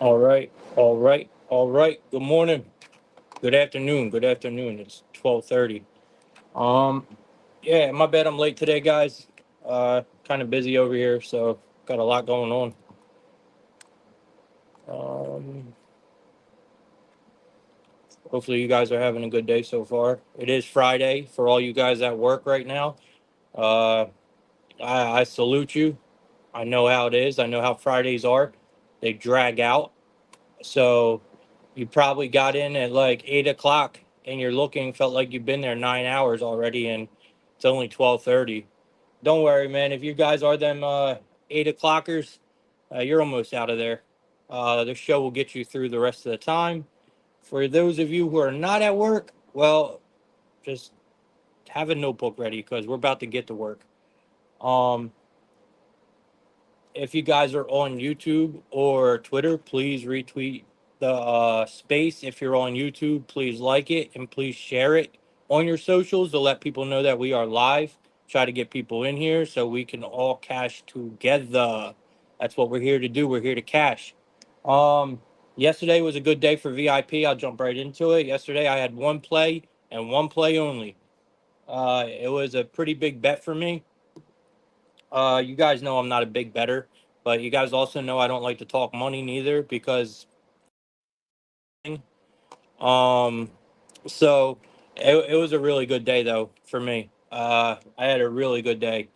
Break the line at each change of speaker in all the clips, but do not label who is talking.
All right, all right, all right. Good morning, good afternoon, good afternoon. It's 12:30. Um, yeah, my bad. I'm late today, guys. Kind of busy over here, so got a lot going on. Um, Hopefully you guys are having a good day so far. It is Friday for all you guys at work right now. Uh, I salute you. I know how it is. I know how Fridays are. They drag out. So you probably got in at like 8 o'clock and you're looking, felt like you've been there 9 hours already and it's only 12:30. Don't worry, man. If you guys are them 8 o'clockers, you're almost out of there. The show will get you through the rest of the time. For those of you who are not at work, well, just have a notebook ready because we're about to get to work. Um, if you guys are on YouTube or Twitter, please retweet the space. If you're on YouTube, please like it and please share it on your socials to let people know that we are live. Try to get people in here so we can all cash together. That's what we're here to do. We're here to cash. Um, Yesterday was a good day for VIP. I'll jump right into it. Yesterday I had one play and one play only. It was a pretty big bet for me. You guys know I'm not a big better, but you guys also know I don't like to talk money neither because um so it was a really good day though for me. I had a really good day.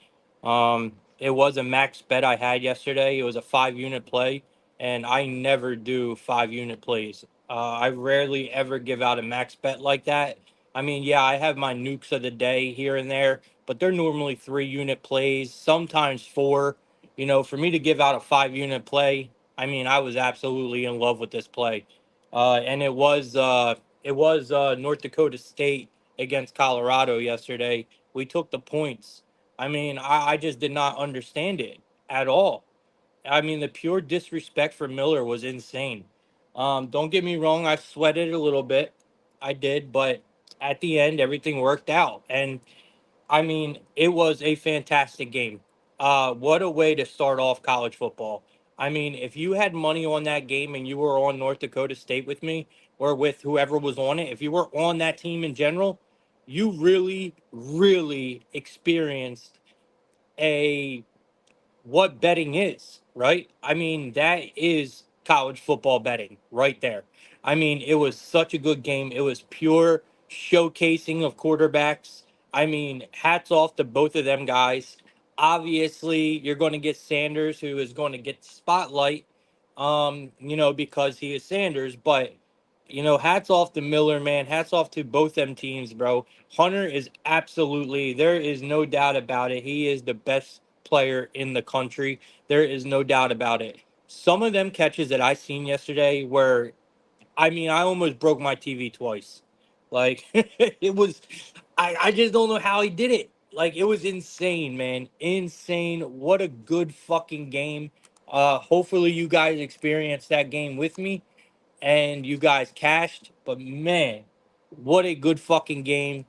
It was a max bet I had yesterday. It was a 5 unit play, and I never do 5 unit plays. I rarely ever give out a max bet like that. I mean, yeah, I have my nukes of the day here and there, but they're normally 3 unit plays, sometimes four. For me to give out a 5 unit play, I mean, I was absolutely in love with this play. And it was North Dakota State against Colorado yesterday. We took the points. I mean, I just did not understand it at all. I mean, the pure disrespect for Miller was insane. Don't get me wrong, I sweated a little bit. I did, but at the end, everything worked out. And I mean, it was a fantastic game. What a way to start off college football. I mean, if you had money on that game and you were on North Dakota State with me or with whoever was on it, if you were on that team in general, you really, really experienced a what betting is, right? I mean, that is college football betting right there. I mean, it was such a good game. It was pure showcasing of quarterbacks. I mean, hats off to both of them guys. Obviously, you're going to get Sanders, who is going to get the spotlight, because he is Sanders. But, hats off to Miller, man. Hats off to both them teams, bro. Hunter is absolutely, there is no doubt about it. He is the best player in the country. There is no doubt about it. Some of them catches that I seen yesterday where, I mean, I almost broke my TV twice. Like it was, I just don't know how he did it. Like it was insane, man. Insane. What a good fucking game. Hopefully you guys experienced that game with me and you guys cashed. But man, what a good fucking game.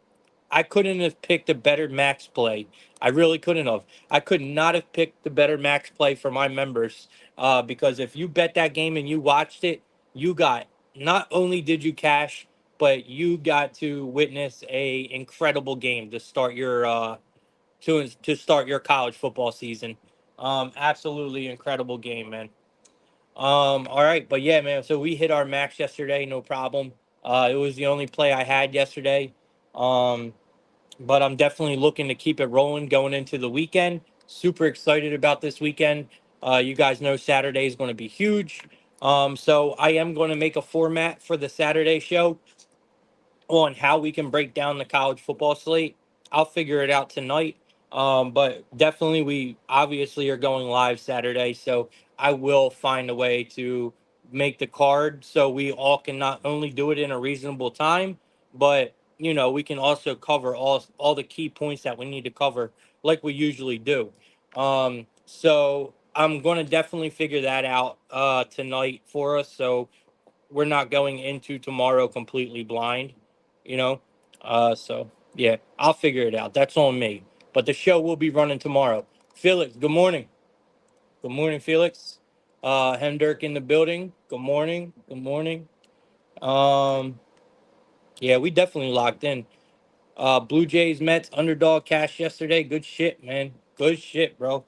I couldn't have picked a better max play. I really couldn't have. I could not have picked the better max play for my members. Because if you bet that game and you watched it, you got not only did you cash, but you got to witness a incredible game to start your to start your college football season. Absolutely incredible game, man. All right, but yeah, man. So we hit our max yesterday, no problem. It was the only play I had yesterday. Um, but I'm definitely looking to keep it rolling going into the weekend. Super excited about this weekend. You guys know Saturday is going to be huge. So I am going to make a format for the Saturday show on how we can break down the college football slate. I'll figure it out tonight. But definitely, we obviously are going live Saturday, so I will find a way to make the card so we all can not only do it in a reasonable time, but we can also cover all the key points that we need to cover like we usually do. So I'm going to definitely figure that out tonight for us. So we're not going into tomorrow completely blind, you know. So yeah, I'll figure it out. That's on me. But the show will be running tomorrow. Felix, good morning. Good morning, Felix. Hemdirk in the building. Good morning. Good morning. Um, yeah, we definitely locked in. Blue Jays Mets underdog cash yesterday. Good shit, man. Good shit, bro.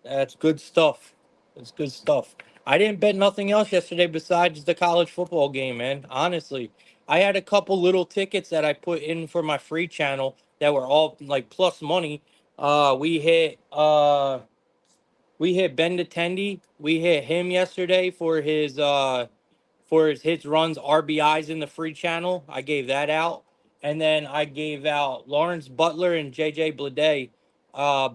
That's good stuff. That's good stuff. I didn't bet nothing else yesterday besides the college football game, man. Honestly, I had a couple little tickets that I put in for my free channel that were all like plus money. We hit we hit Ben Attendee. We hit him yesterday for his hits, runs, RBIs in the free channel. I gave that out. And then I gave out Lawrence Butler and JJ Bleday, uh,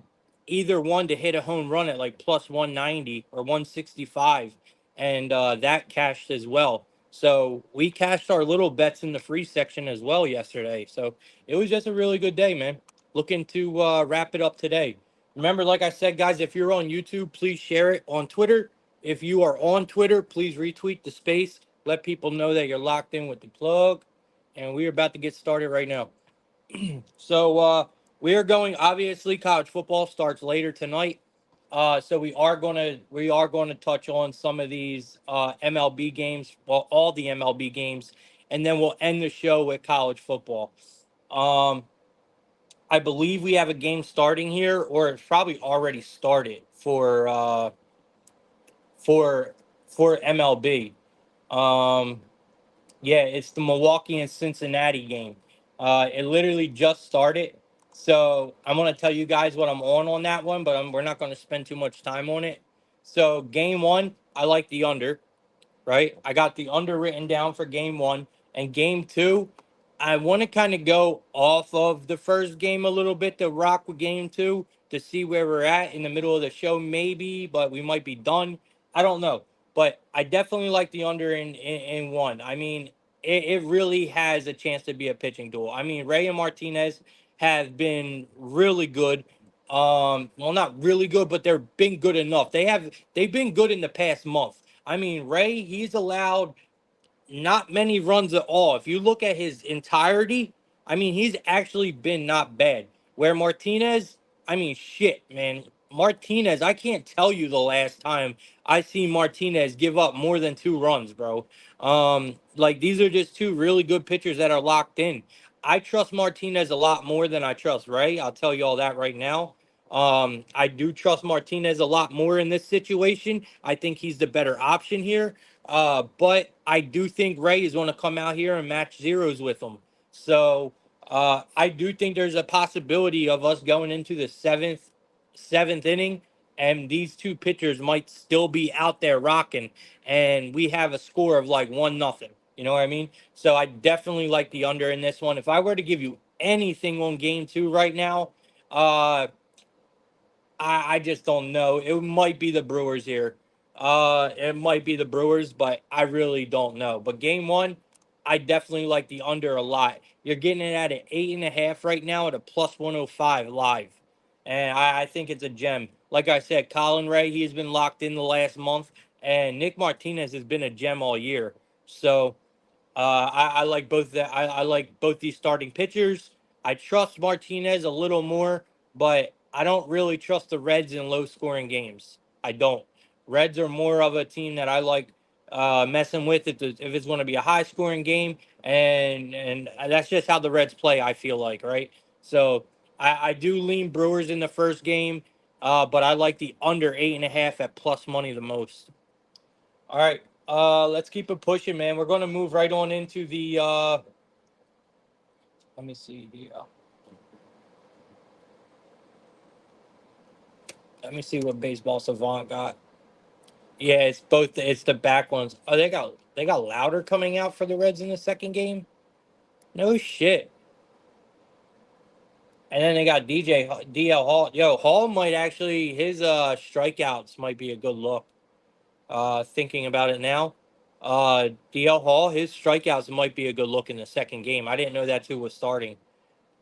either one to hit a home run at like plus 190 or 165. And that cashed as well. So we cashed our little bets in the free section as well yesterday. So it was just a really good day, man. Looking to wrap it up today. Remember, like I said, guys, if you're on YouTube, please share it on Twitter. If you are on Twitter, please retweet the space. Let people know that you're locked in with the plug. And we are about to get started right now. So we are going. Obviously, college football starts later tonight. So we are going to touch on some of these MLB games, well, all the MLB games, and then we'll end the show with college football. Um, I believe we have a game starting here, or it's probably already started for for MLB. Um, yeah, it's the Milwaukee and Cincinnati game. It literally just started, so I'm gonna tell you guys what I'm on that one, but we're not gonna spend too much time on it. So game one, I like the under, right? I got the under written down for game one. And game two, I want to kind of go off of the first game a little bit to rock with game two to see where we're at in the middle of the show, maybe, but we might be done. I don't know. But I definitely like the under in one. I mean, it really has a chance to be a pitching duel. I mean, Ray and Martinez have been really good. Well, not really good, but they've been good enough. They've been good in the past month. I mean, Ray, he's allowed not many runs at all. If you look at his entirety, I mean, he's actually been not bad. Where Martinez, I mean, shit, man. Martinez, I can't tell you the last time I seen Martinez give up more than 2 runs, bro. Like these are just two really good pitchers that are locked in. I trust Martinez a lot more than I trust Ray. I'll tell you all that right now. I do trust Martinez a lot more in this situation. I think he's the better option here. But I do think Ray is going to come out here and match zeros with him. So I do think there's a possibility of us going into the seventh inning, and these two pitchers might still be out there rocking, and we have a score of like 1-0. You know what I mean? So I definitely like the under in this one. If I were to give you anything on game two right now, uh, I just don't know. It might be the Brewers here. It might be the Brewers, but I really don't know. But game one, I definitely like the under a lot. You're getting it at an 8.5 right now at a plus 105 live. And I think it's a gem. Like I said, Colin Ray, he's been locked in the last month, and Nick Martinez has been a gem all year. So I like both that. I like both these starting pitchers. I trust Martinez a little more, but I don't really trust the Reds in low scoring games. I don't. Reds are more of a team that I like messing with if it's going to be a high scoring game, and that's just how the Reds play. I feel like, right? So I do lean Brewers in the first game, but I like the under 8.5 at plus money the most. All right. Let's keep it pushing, man. We're gonna move right on into the let me see here. Let me see what baseball savant got. Yeah, it's both it's the back ones. Oh, they got louder coming out for the Reds in the second game. No shit. And then they got DL Hall. Yo, Hall might actually his strikeouts might be a good look. Thinking about it now. DL Hall, his strikeouts might be a good look in the second game. I didn't know that's who was starting.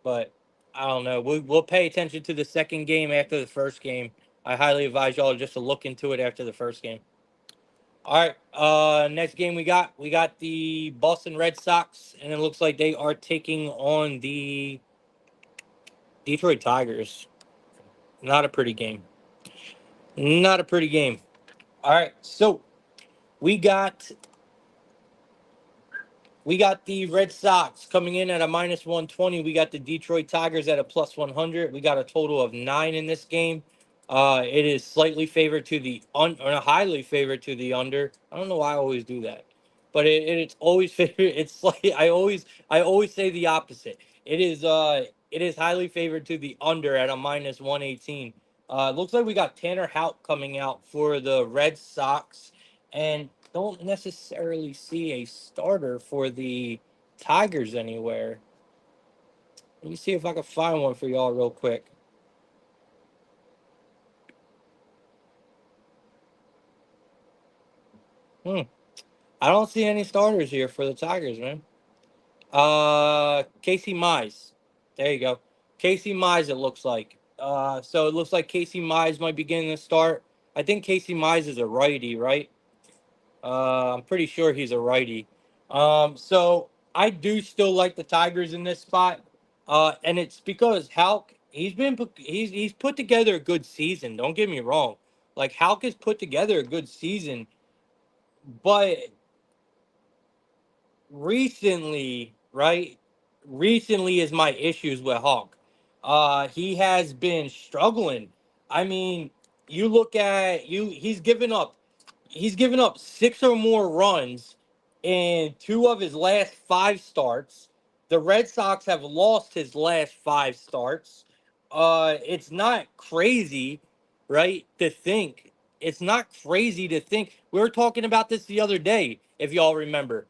But I don't know. We'll pay attention to the second game after the first game. I highly advise y'all just to look into it after the first game. All right. Next game we got the Boston Red Sox, and it looks like they are taking on the Detroit Tigers. Not a pretty game. Not a pretty game. All right, so we got we got the Red Sox coming in at a minus 120. We got the Detroit Tigers at a plus 100. We got a total of 9 in this game. It is slightly favored to the or highly favored to the under. I don't know why I always do that, but it's always favored. It's like I always say the opposite. It is highly favored to the under at a minus 118. It looks like we got Tanner Houck coming out for the Red Sox, and don't necessarily see a starter for the Tigers anywhere. Let me see if I can find one for y'all real quick. Hmm. I don't see any starters here for the Tigers, man. Casey Mize. There you go. Casey Mize, it looks like. So it looks like Casey Mize might be getting a start. I think Casey Mize is a righty, right? I'm pretty sure he's a righty. So I do still like the Tigers in this spot, and it's because Halk he's put together a good season. Don't get me wrong, like Halk has put together a good season, but recently, right? Recently is my issues with Hawk. He has been struggling. I mean, you look at you. He's given up 6 or more runs in 2 of his last 5 starts. The Red Sox have lost his last 5 starts. It's not crazy, right? To think it's not crazy to think. We were talking about this the other day, if y'all remember.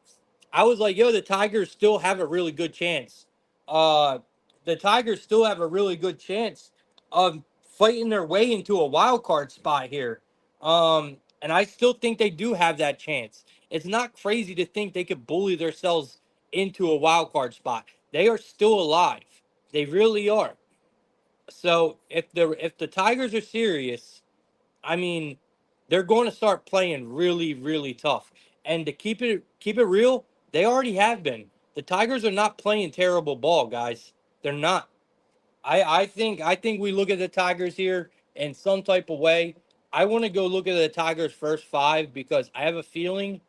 I was like, yo, the Tigers still have a really good chance. Uh, the Tigers still have a really good chance of fighting their way into a wild card spot here. And I still think they do have that chance. It's not crazy to think they could bully themselves into a wild card spot. They are still alive. They really are. So if the Tigers are serious, I mean, they're going to start playing really, really tough. And to keep it real, they already have been. The Tigers are not playing terrible ball, guys. They're not. I think we look at the Tigers here in some type of way. I want to go look at the Tigers' first 5 because I have a feeling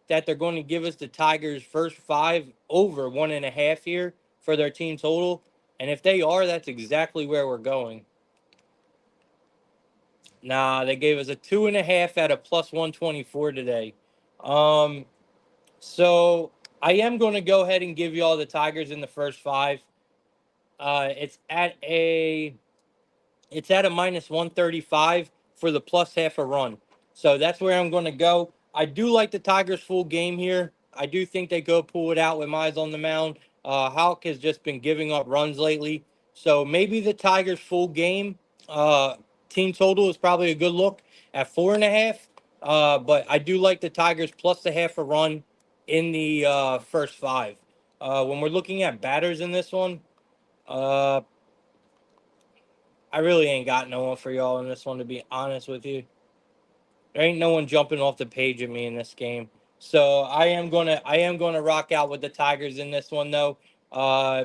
that they're going to give us the Tigers' first 5 over 1.5 here for their team total. And if they are, that's exactly where we're going. Nah, they gave us a 2.5 at a plus 124 today. Um, so I am going to go ahead and give you all the Tigers in the first 5. It's at a minus 135 for the plus half a run. So that's where I'm going to go. I do like the Tigers full game here. I do think they go pull it out with Mize on the mound. Houck has just been giving up runs lately. So maybe the Tigers full game. Uh, Team total is probably a good look at 4.5. But I do like the Tigers plus the half a run in the first 5. When we're looking at batters in this one, uh, I really ain't got no one for y'all in this one, to be honest with you. There ain't no one jumping off the page at me in this game. So I am gonna rock out with the Tigers in this one though. Uh,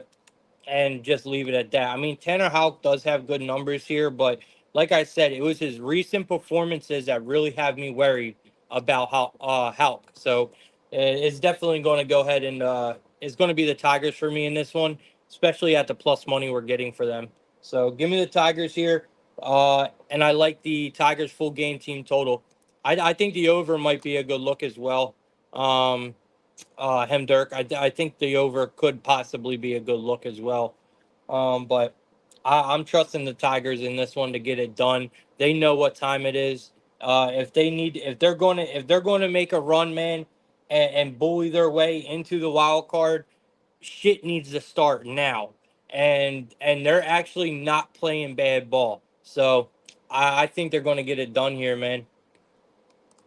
and just leave it at that. I mean, Tanner Houck does have good numbers here, but like I said, it was his recent performances that really have me worried about Houck. So it's definitely going to go ahead and it's going to be the Tigers for me in this one, especially at the plus money we're getting for them. So give me the Tigers here, and I like the Tigers full game team total. I think the over might be a good look as well. Um, Dirk. I think the over could possibly be a good look as well. But I'm trusting the Tigers in this one to get it done. They know what time it is. If they're going to make a run, man, and bully their way into the wild card, shit needs to start now. And they're actually not playing bad ball. So I think they're going to get it done here, man.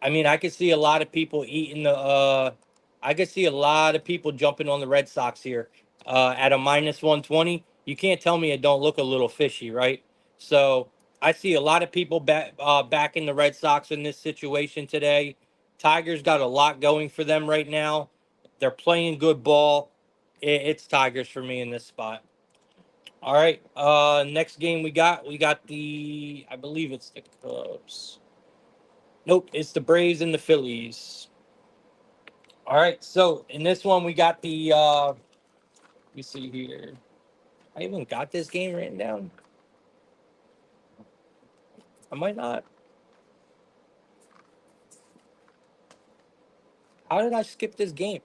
I mean, I could see a lot of people eating the. I could see a lot of people jumping on the Red Sox here at a minus 120. You can't tell me it don't look a little fishy, right? So I see a lot of people backing the Red Sox in this situation today. Tigers got a lot going for them right now. They're playing good ball. It's Tigers for me in this spot. All right. Next game we got the. I believe it's the Cubs. Nope, it's the Braves and the Phillies. All right, so in this one we got the let me see here. I even got this game written down. I might not. How did I skip this game?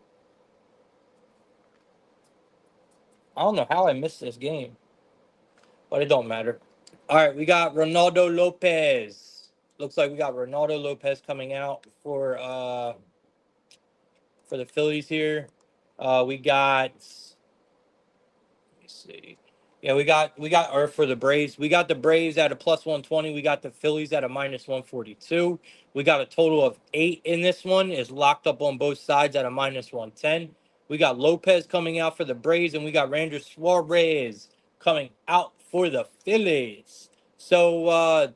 I don't know how I missed this game, but it don't matter. All right, we got Ronaldo Lopez. Looks like we got Ronaldo Lopez coming out for the Phillies here. We got let me see. Yeah, we got or for the Braves. We got the Braves at a plus 120. We got the Phillies at a minus 142. We got a total of 8 in this one. Is locked up on both sides at a minus 110. We got Lopez coming out for the Braves, and we got Ranger Suarez coming out for the Phillies. So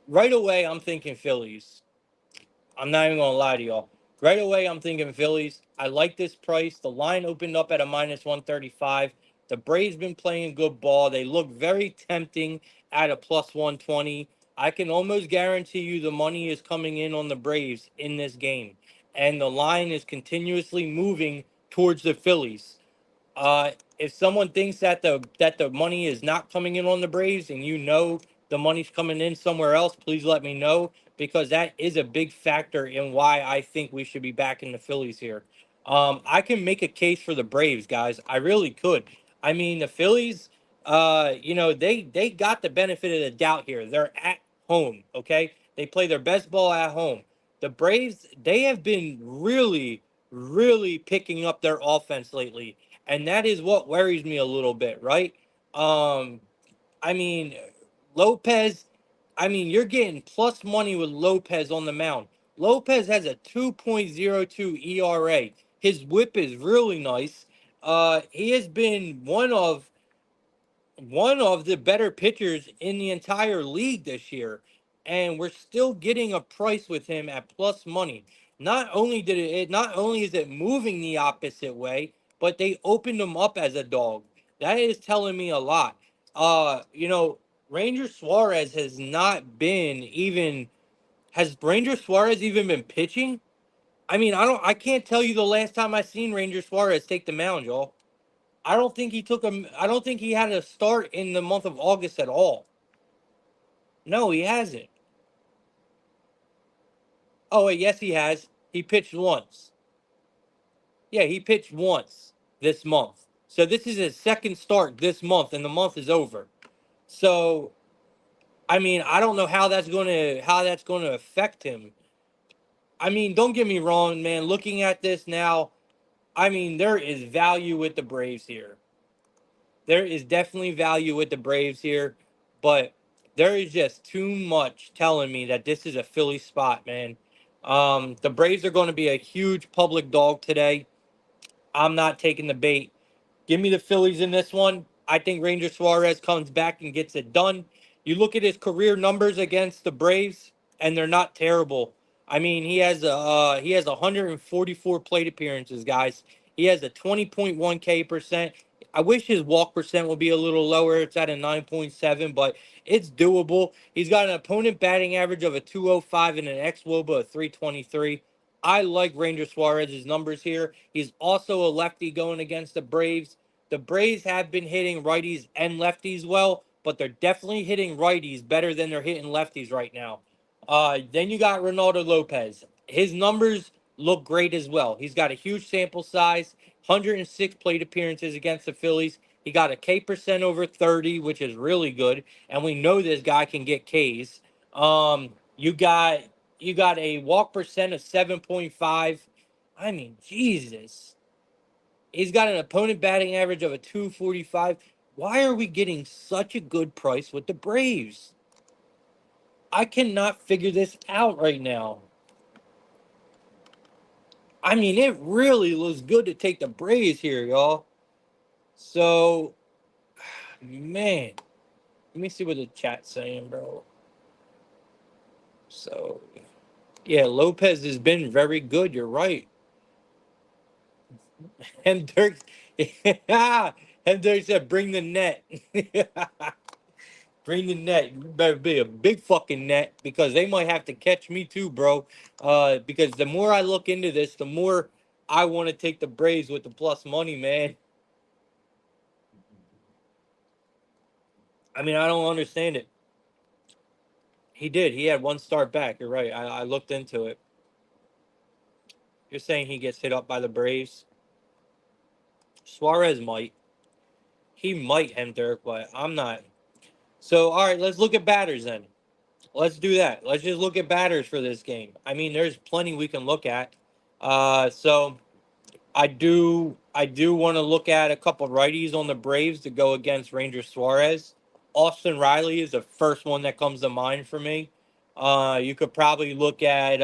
right away, I'm thinking Phillies. I'm not even gonna lie to y'all. Right away, I'm thinking Phillies. I like this price. The line opened up at a minus 135. The Braves been playing good ball. They look very tempting at a plus 120. I can almost guarantee you the money is coming in on the Braves in this game. And the line is continuously moving towards the Phillies. If someone thinks that the money is not coming in on the Braves and you know the money's coming in somewhere else, please let me know because that is a big factor in why I think we should be back in the Phillies here. I can make a case for the Braves, guys. I really could. I mean, the Phillies, they got the benefit of the doubt here. They're at home, okay? They play their best ball at home. The Braves, they have been really, really picking up their offense lately, and that is what worries me a little bit, right? Um, I mean, Lopez, I mean, you're getting plus money with Lopez on the mound. Lopez has a 2.02 ERA. His whip is really nice. He has been one of the better pitchers in the entire league this year, and we're still getting a price with him at plus money. Not only is it moving the opposite way, but they opened him up as a dog. That is telling me a lot. Uh, you know, Ranger Suarez has not been even has Ranger Suarez even been pitching? I can't tell you the last time I seen Ranger Suarez take the mound, y'all. I don't think he had a start in the month of August at all. No, he hasn't. Oh wait, yes he has. He pitched once. Yeah, he pitched once this month. So this is his second start this month, and the month is over. So I don't know how that's gonna affect him. Don't get me wrong, man. Looking at this now, there is value with the Braves here. There is definitely value with the Braves here, but there is just too much telling me that this is a Philly spot, man. The Braves are going to be a huge public dog today. I'm not taking the bait. Give me the Phillies in this one. I think Ranger Suarez comes back and gets it done. You look at his career numbers against the Braves, and they're not terrible. He has 144 plate appearances, guys. He has a 20.1 K percent. I wish his walk percent would be a little lower. It's at a 9.7, but it's doable. He's got an opponent batting average of a 205 and an xWOBA of 323. I like Ranger Suarez's numbers here. He's also a lefty going against the Braves. The Braves have been hitting righties and lefties well, but they're definitely hitting righties better than they're hitting lefties right now. Then you got Ronaldo Lopez. His numbers look great as well. He's got a huge sample size, 106 plate appearances against the Phillies. He got a K percent over 30, which is really good, and we know this guy can get Ks. You got a walk percent of 7.5. Jesus. He's got an opponent batting average of a 245. Why are we getting such a good price with the Braves? I cannot figure this out right now. It really looks good to take the Braves here, y'all. So, man, let me see what the chat's saying, bro. So, yeah, Lopez has been very good. You're right. And Dirk, and Dirk said, "Bring the net." Bring the net. You better be a big fucking net because they might have to catch me too, bro. Because the more I look into this, the more I want to take the Braves with the plus money, man. I mean, I don't understand it. He did. He had one start back. You're right. I looked into it. You're saying he gets hit up by the Braves. Suarez might. He might, Hendrick, but I'm not. So, all right, let's look at batters then. Let's do that. Let's just look at batters for this game. I mean, there's plenty we can look at. So I do want to look at a couple righties on the Braves to go against Ranger Suarez. Austin Riley is the first one that comes to mind for me. You could probably look at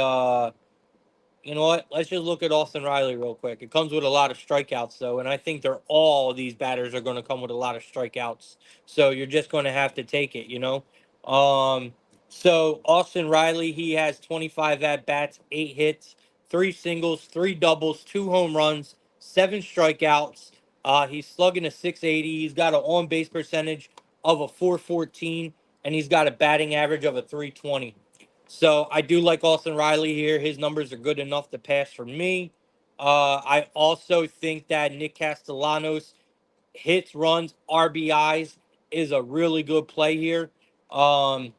you know what? Let's just look at Austin Riley real quick. It comes with a lot of strikeouts, though, and I think they're all these batters are going to come with a lot of strikeouts. So you're just going to have to take it, you know. So Austin Riley, he has 25 at bats, 8 hits, 3 singles, 3 doubles, 2 home runs, 7 strikeouts. He's slugging a 680. He's got an on base percentage of a 414, and he's got a batting average of a 320. So I do like Austin Riley here. His numbers are good enough to pass for me. I also think that Nick Castellanos hits, runs, RBIs is a really good play here. Um,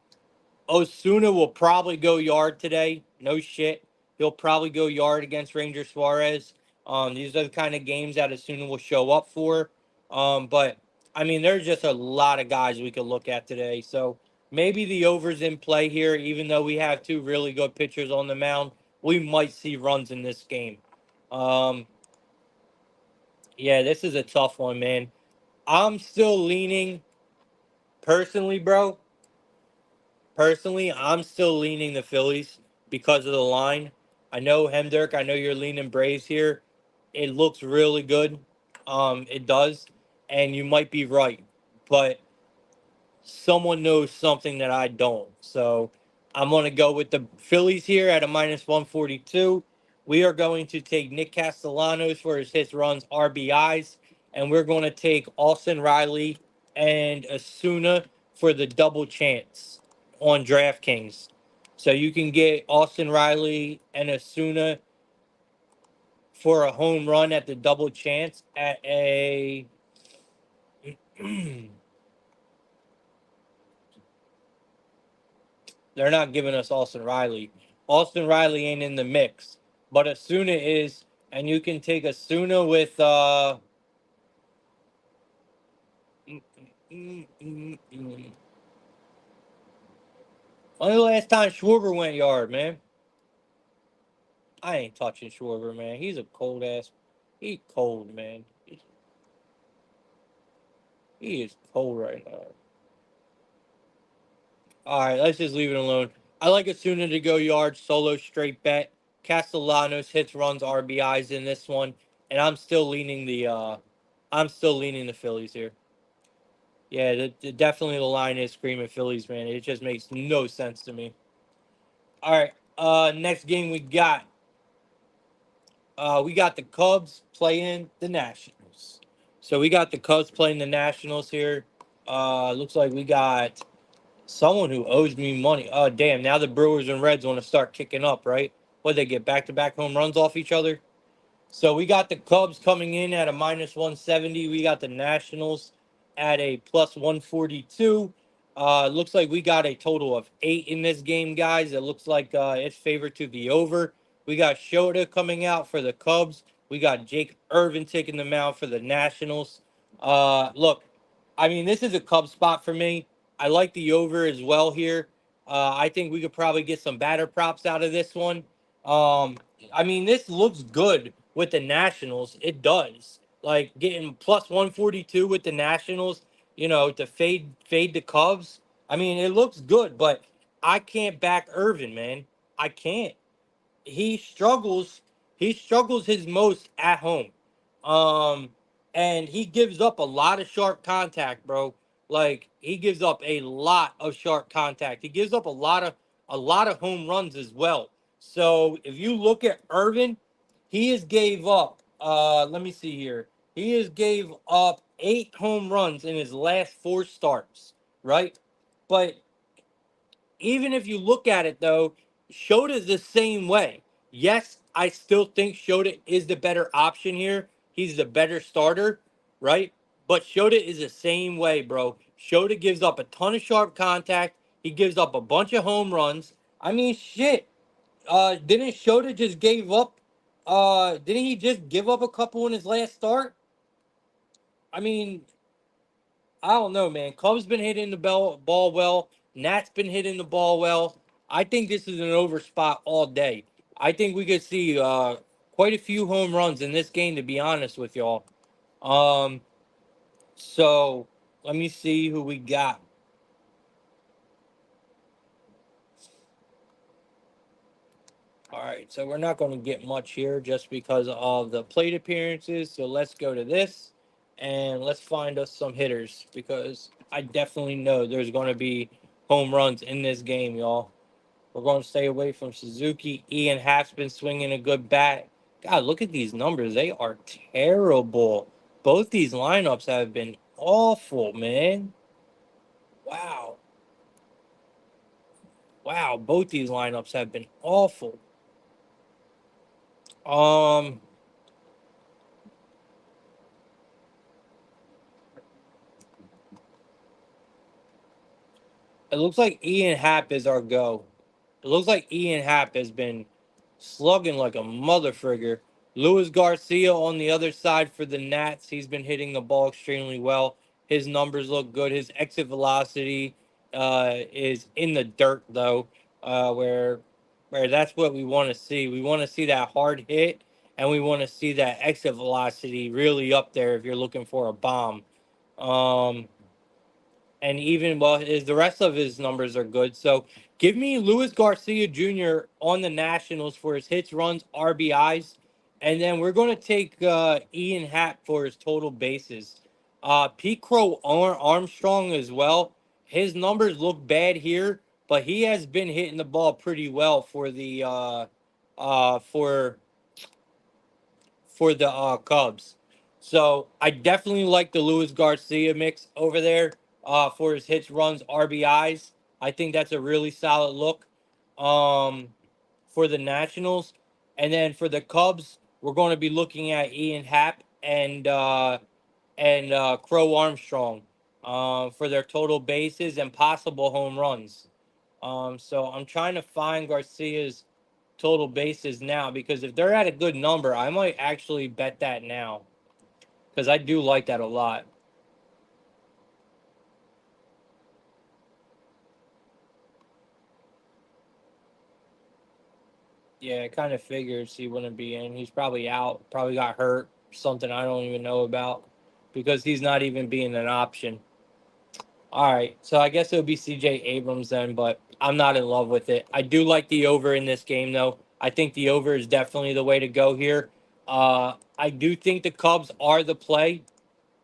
Osuna will probably go yard today. No shit. He'll probably go yard against Ranger Suarez. These are the kind of games that Osuna will show up for. But I mean, there's just a lot of guys we could look at today. So maybe the overs in play here, even though we have two really good pitchers on the mound, we might see runs in this game. Um, yeah, this is a tough one, man. I'm still leaning personally, bro. Personally, I'm still leaning the Phillies because of the line. I know Hemdirk, I know you're leaning Braves here. It looks really good. It does. And you might be right. But someone knows something that I don't. So I'm going to go with the Phillies here at a minus 142. We are going to take Nick Castellanos for his hits, runs, RBIs, and we're going to take Austin Riley and Asuna for the double chance on DraftKings. So you can get Austin Riley and Asuna for a home run at the double chance at a they're not giving us Austin Riley. Austin Riley ain't in the mix, but Asuna is, and you can take Asuna with When the last time Schwarber went yard, man? I ain't touching Schwarber, man. He's a cold ass. He cold, man. He is cold right now. All right, let's just leave it alone. I like Asuna to go yard, solo straight bet. Castellanos hits, runs, RBIs in this one, and I'm still leaning the Phillies here. Yeah, definitely the line is screaming Phillies, man. It just makes no sense to me. All right, next game we got the Cubs playing the Nationals. So we got the Cubs playing the Nationals here. Looks like we got someone who owes me money. Oh, damn. Now the Brewers and Reds want to start kicking up, right? What, they get back to back home runs off each other? So we got the Cubs coming in at a minus 170. We got the Nationals at a plus 142. Looks like we got a total of 8 in this game, guys. It looks like it's favored to the over. We got Shota coming out for the Cubs. We got Jake Irvin taking them out for the Nationals. Look, I mean, this is a Cubs spot for me. I like the over as well here. I think we could probably get some batter props out of this one. I mean, this looks good with the Nationals. It does. Like getting plus 142 with the Nationals, to fade the Cubs. I mean, it looks good, but I can't back Irvin, man. I can't. He struggles. He struggles his most at home. Um, and he gives up a lot of sharp contact, bro. Like he gives up a lot of sharp contact. He gives up a lot of home runs as well. So if you look at Irvin, he has gave up. Let me see here. He has gave up 8 home runs in his last 4 starts. Right. But even if you look at it though, Shota's the same way. Yes, I still think Shota is the better option here. He's the better starter, right? But Shota is the same way, bro. Shota gives up a ton of sharp contact. He gives up a bunch of home runs. I mean, shit. Didn't Shota just gave up? Didn't he just give up a couple in his last start? I mean, I don't know, man. Cubs been hitting the ball well. Nats been hitting the ball well. I think this is an over spot all day. I think we could see quite a few home runs in this game, to be honest with y'all. Um, so let me see who we got. All right, so we're not going to get much here just because of the plate appearances. So let's go to this and let's find us some hitters because I definitely know there's going to be home runs in this game, y'all. We're going to stay away from Suzuki. Ian Happ's been swinging a good bat. God, look at these numbers. They are terrible. Both these lineups have been awful, man. Wow. Wow, both these lineups have been awful. Um, it looks like Ian Happ is our go. It looks like Ian Happ has been slugging like a motherfrigger. Luis Garcia on the other side for the Nats. He's been hitting the ball extremely well. His numbers look good. His exit velocity is in the dirt though, where that's what we want to see. We want to see that hard hit, and we want to see that exit velocity really up there if you're looking for a bomb. Um, and even well, the rest of his numbers are good. So give me Luis Garcia Jr. on the Nationals for his hits, runs, RBIs, and then we're going to take Ian Happ for his total bases. Pete Crow Armstrong as well. His numbers look bad here, but he has been hitting the ball pretty well for the uh, for for the Cubs. So I definitely like the Luis Garcia mix over there for his hits, runs, RBIs. I think that's a really solid look um, for the Nationals. And then for the Cubs, we're going to be looking at Ian Happ and Crow Armstrong for their total bases and possible home runs. So I'm trying to find Garcia's total bases now because if they're at a good number, I might actually bet that now because I do like that a lot. Yeah, I kind of figured he wouldn't be in. He's probably out, probably got hurt, something I don't even know about because he's not even being an option. All right, so I guess it would be CJ Abrams then, but I'm not in love with it. I do like the over in this game, though. I think the over is definitely the way to go here. I do think the Cubs are the play.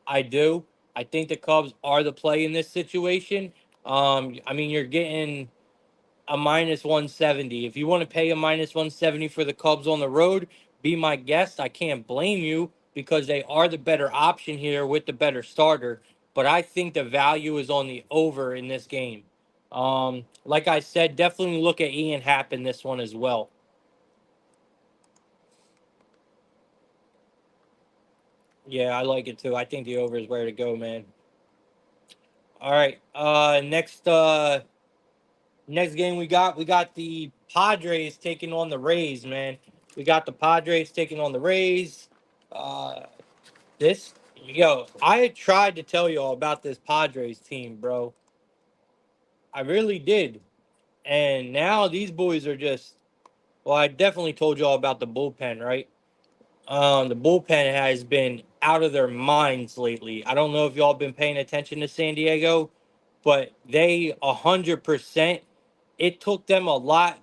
I do. I think the Cubs are the play in this situation. I mean, you're getting a minus 170. If you want to pay a minus 170 for the Cubs on the road, be my guest. I can't blame you because they are the better option here with the better starter. But I think the value is on the over in this game. Like I said, definitely look at Ian Happ in this one as well. Yeah, I like it too. I think the over is where to go, man. All right. Next game we got the Padres taking on the Rays, man. We got the Padres taking on the Rays. Uh this yo, I had tried to tell y'all about this Padres team, bro. I really did. And now these boys are just well, I definitely told y'all about the bullpen, right? The bullpen has been out of their minds lately. I don't know if y'all been paying attention to San Diego, but they 100%. It took them a lot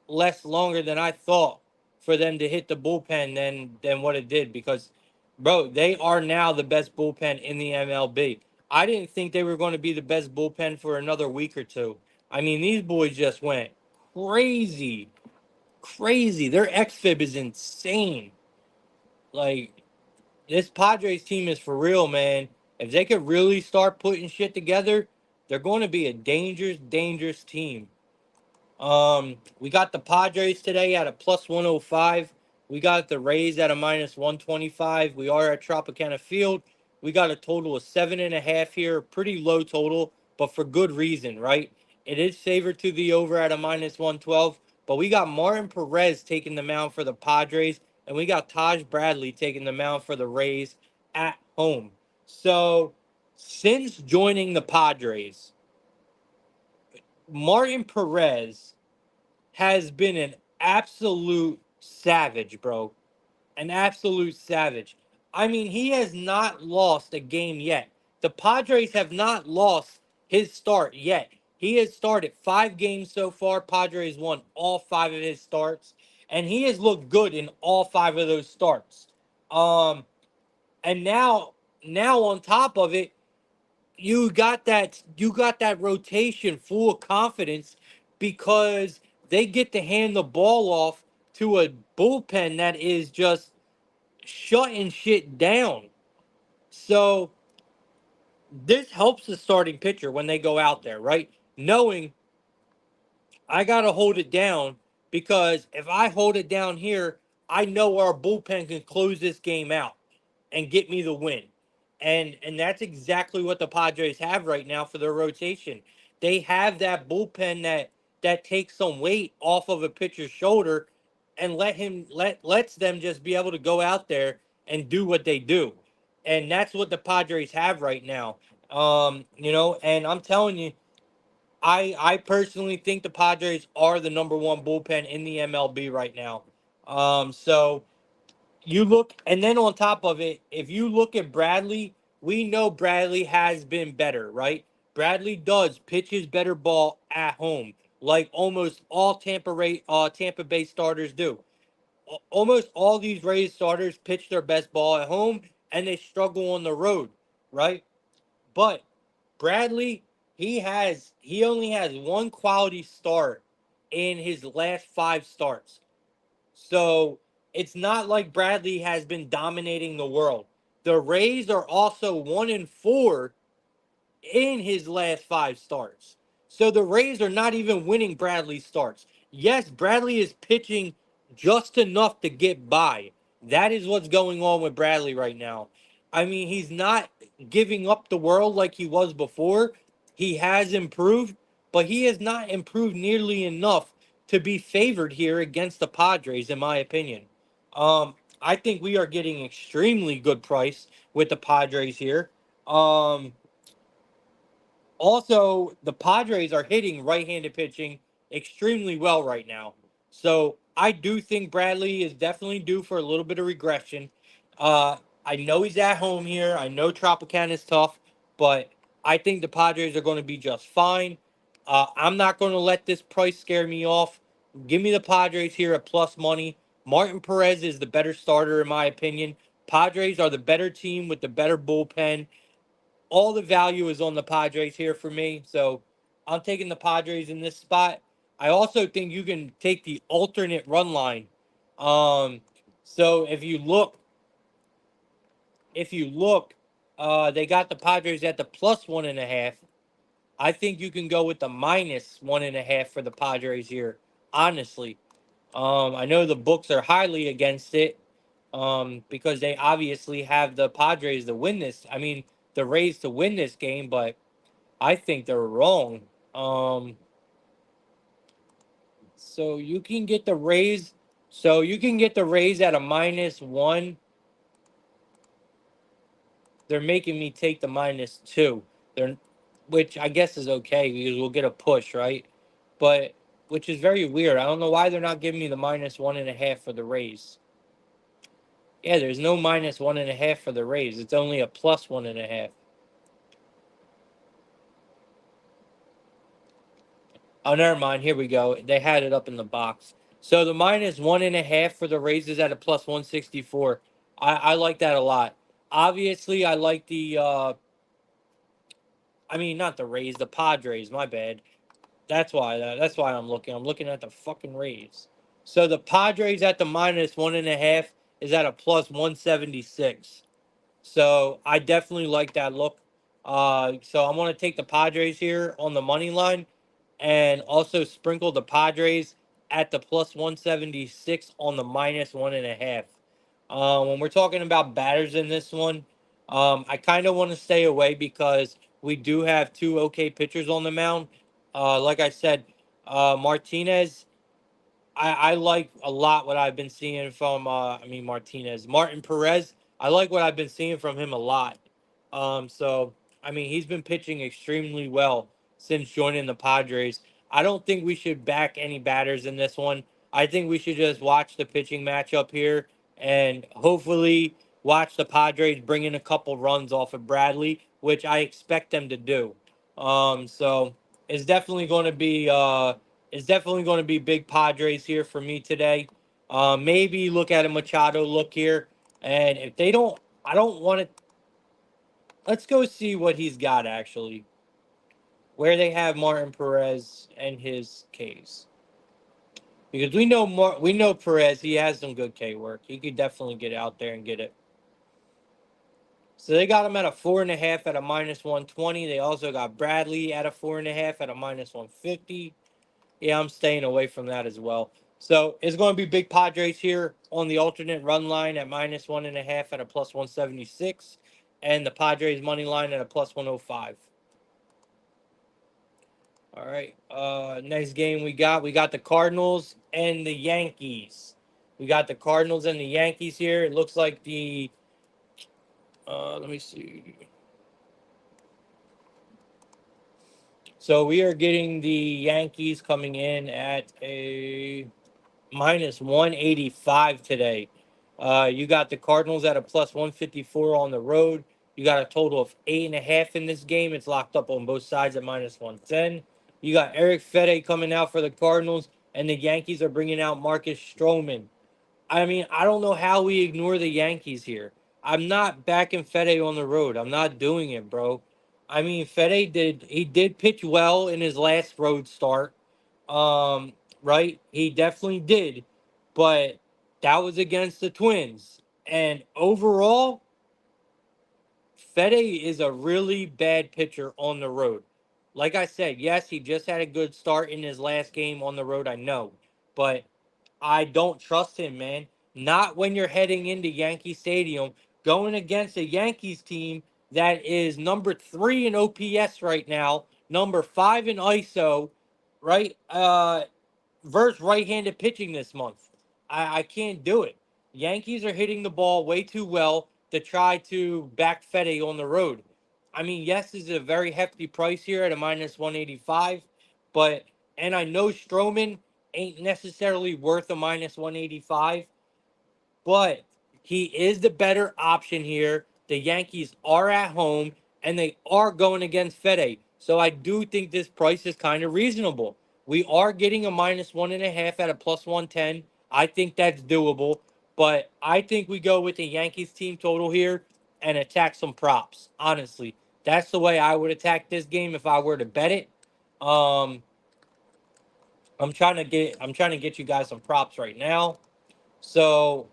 less longer than I thought for them to hit the bullpen than what it did because, bro, they are now the best bullpen in the MLB. I didn't think they were going to be the best bullpen for another week or two. I mean, these boys just went crazy, crazy. Their xFIB is insane. Like this Padres team is for real, man. If they could really start putting shit together, they're going to be a dangerous, dangerous team. We got the Padres today at a plus 105. We got the Rays at a minus 125. We are at Tropicana Field. We got a total of 7.5 here. Pretty low total, but for good reason, right? It is favored to the over at a minus 112. But we got Martin Perez taking the mound for the Padres, and we got Taj Bradley taking the mound for the Rays at home. So, since joining the Padres, Martin Perez has been an absolute savage, bro. An absolute savage. I mean, he has not lost a game yet. The Padres have not lost his start yet. He has started 5 games so far. Padres won all 5 of his starts, and he has looked good in all 5 of those starts. Um, and now on top of it, you got that rotation full of confidence because they get to hand the ball off to a bullpen that is just shutting shit down. So this helps the starting pitcher when they go out there, right? Knowing I got to hold it down because if I hold it down here, I know our bullpen can close this game out and get me the win. And that's exactly what the Padres have right now for their rotation. They have that bullpen that takes some weight off of a pitcher's shoulder and lets them just be able to go out there and do what they do. And that's what the Padres have right now. And I'm telling you, I personally think the Padres are the number one bullpen in the MLB right now. So you look, and then on top of it, if you look at Bradley, we know Bradley has been better, right? Bradley does pitch his better ball at home, like almost all Tampa Bay starters do. Almost all these Rays starters pitch their best ball at home, and they struggle on the road, right? But Bradley, he only has one quality start in his last 5 starts. So it's not like Bradley has been dominating the world. The Rays are also 1-4 in his last 5 starts. So the Rays are not even winning Bradley's starts. Yes, Bradley is pitching just enough to get by. That is what's going on with Bradley right now. I mean, he's not giving up the world like he was before. He has improved, but he has not improved nearly enough to be favored here against the Padres, in my opinion. I think we are getting extremely good price with the Padres here. Also, the Padres are hitting right-handed pitching extremely well right now. So I do think Bradley is definitely due for a little bit of regression. Uh, I know he's at home here. I know Tropicana is tough, but I think the Padres are going to be just fine. I'm not going to let this price scare me off. Give me the Padres here at plus money. Martin Perez is the better starter, in my opinion. Padres are the better team with the better bullpen. All the value is on the Padres here for me. So I'm taking the Padres in this spot. I also think you can take the alternate run line. Um, so if you look, they got the Padres at the plus 1.5. I think you can go with the minus 1.5 for the Padres here. Honestly, I know the books are highly against it. Because they obviously have the Padres to win this. I mean, the Rays to win this game, but I think they're wrong. Um, so you can get the Rays. So you can get the Rays at a -1. They're making me take the -2. They're, which I guess is okay because we'll get a push, right? But which is very weird. I don't know why they're not giving me the -1.5 for the Rays. Yeah, there's no -1.5 for the Rays. It's only a plus 1.5. Oh, never mind. Here we go. They had it up in the box. So the -1.5 for the Rays is at a plus 164. I like that a lot. Obviously, I like I mean, not the Rays, the Padres. My bad. That's why I'm looking. I'm looking at the fucking Rays. So the Padres at the -1.5 is at a plus 176. So I definitely like that look. So I'm going to take the Padres here on the money line and also sprinkle the Padres at the plus 176 on the minus 1.5. When we're talking about batters in this one, I kind of want to stay away because we do have two okay pitchers on the mound. Like I said, Martinez, I like a lot what I've been seeing from Martin Perez. I like what I've been seeing from him a lot. So he's been pitching extremely well since joining the Padres. I don't think we should back any batters in this one. I think we should just watch the pitching matchup here and hopefully watch the Padres bring in a couple runs off of Bradley, which I expect them to do. So it's definitely going to be big Padres here for me today. Maybe look at a Machado look here, and if they don't, I don't want to. Let's go see what he's got actually. Where they have Martin Perez and his Ks, because we know Perez. He has some good K work. He could definitely get out there and get it. So they got him at a 4.5 at a minus 120. They also got Bradley at a 4.5 at a minus 150. Yeah, I'm staying away from that as well. So it's going to be big Padres here on the alternate run line at minus 1.5 at a plus 176, and the Padres money line at a plus 105. All right. Next game we got the Cardinals and the Yankees. We got the Cardinals and the Yankees here. It looks like the let me see. So we are getting the Yankees coming in at a minus 185 today. You got the Cardinals at a plus 154 on the road. You got a total of 8.5 in this game. It's locked up on both sides at minus 110. You got Eric Fede coming out for the Cardinals, and the Yankees are bringing out Marcus Stroman. I don't know how we ignore the Yankees here. I'm not backing Fede on the road. I'm not doing it, bro. Fede did pitch well in his last road start. Right? He definitely did. But that was against the Twins. And overall, Fede is a really bad pitcher on the road. Like I said, yes, he just had a good start in his last game on the road, I know. But I don't trust him, man. Not when you're heading into Yankee Stadium, going against a Yankees team that is number 3 in OPS right now, number 5 in ISO, right? Versus right-handed pitching this month. I can't do it. Yankees are hitting the ball way too well to try to back Fede on the road. Yes, this is a very hefty price here at a minus 185, but and I know Stroman ain't necessarily worth a minus 185, but he is the better option here. The Yankees are at home and they are going against Fede. So I do think this price is kind of reasonable. We are getting a minus 1.5 at a plus 110. I think that's doable. But I think we go with the Yankees team total here and attack some props. Honestly, that's the way I would attack this game if I were to bet it. Um, I'm trying to get you guys some props right now. So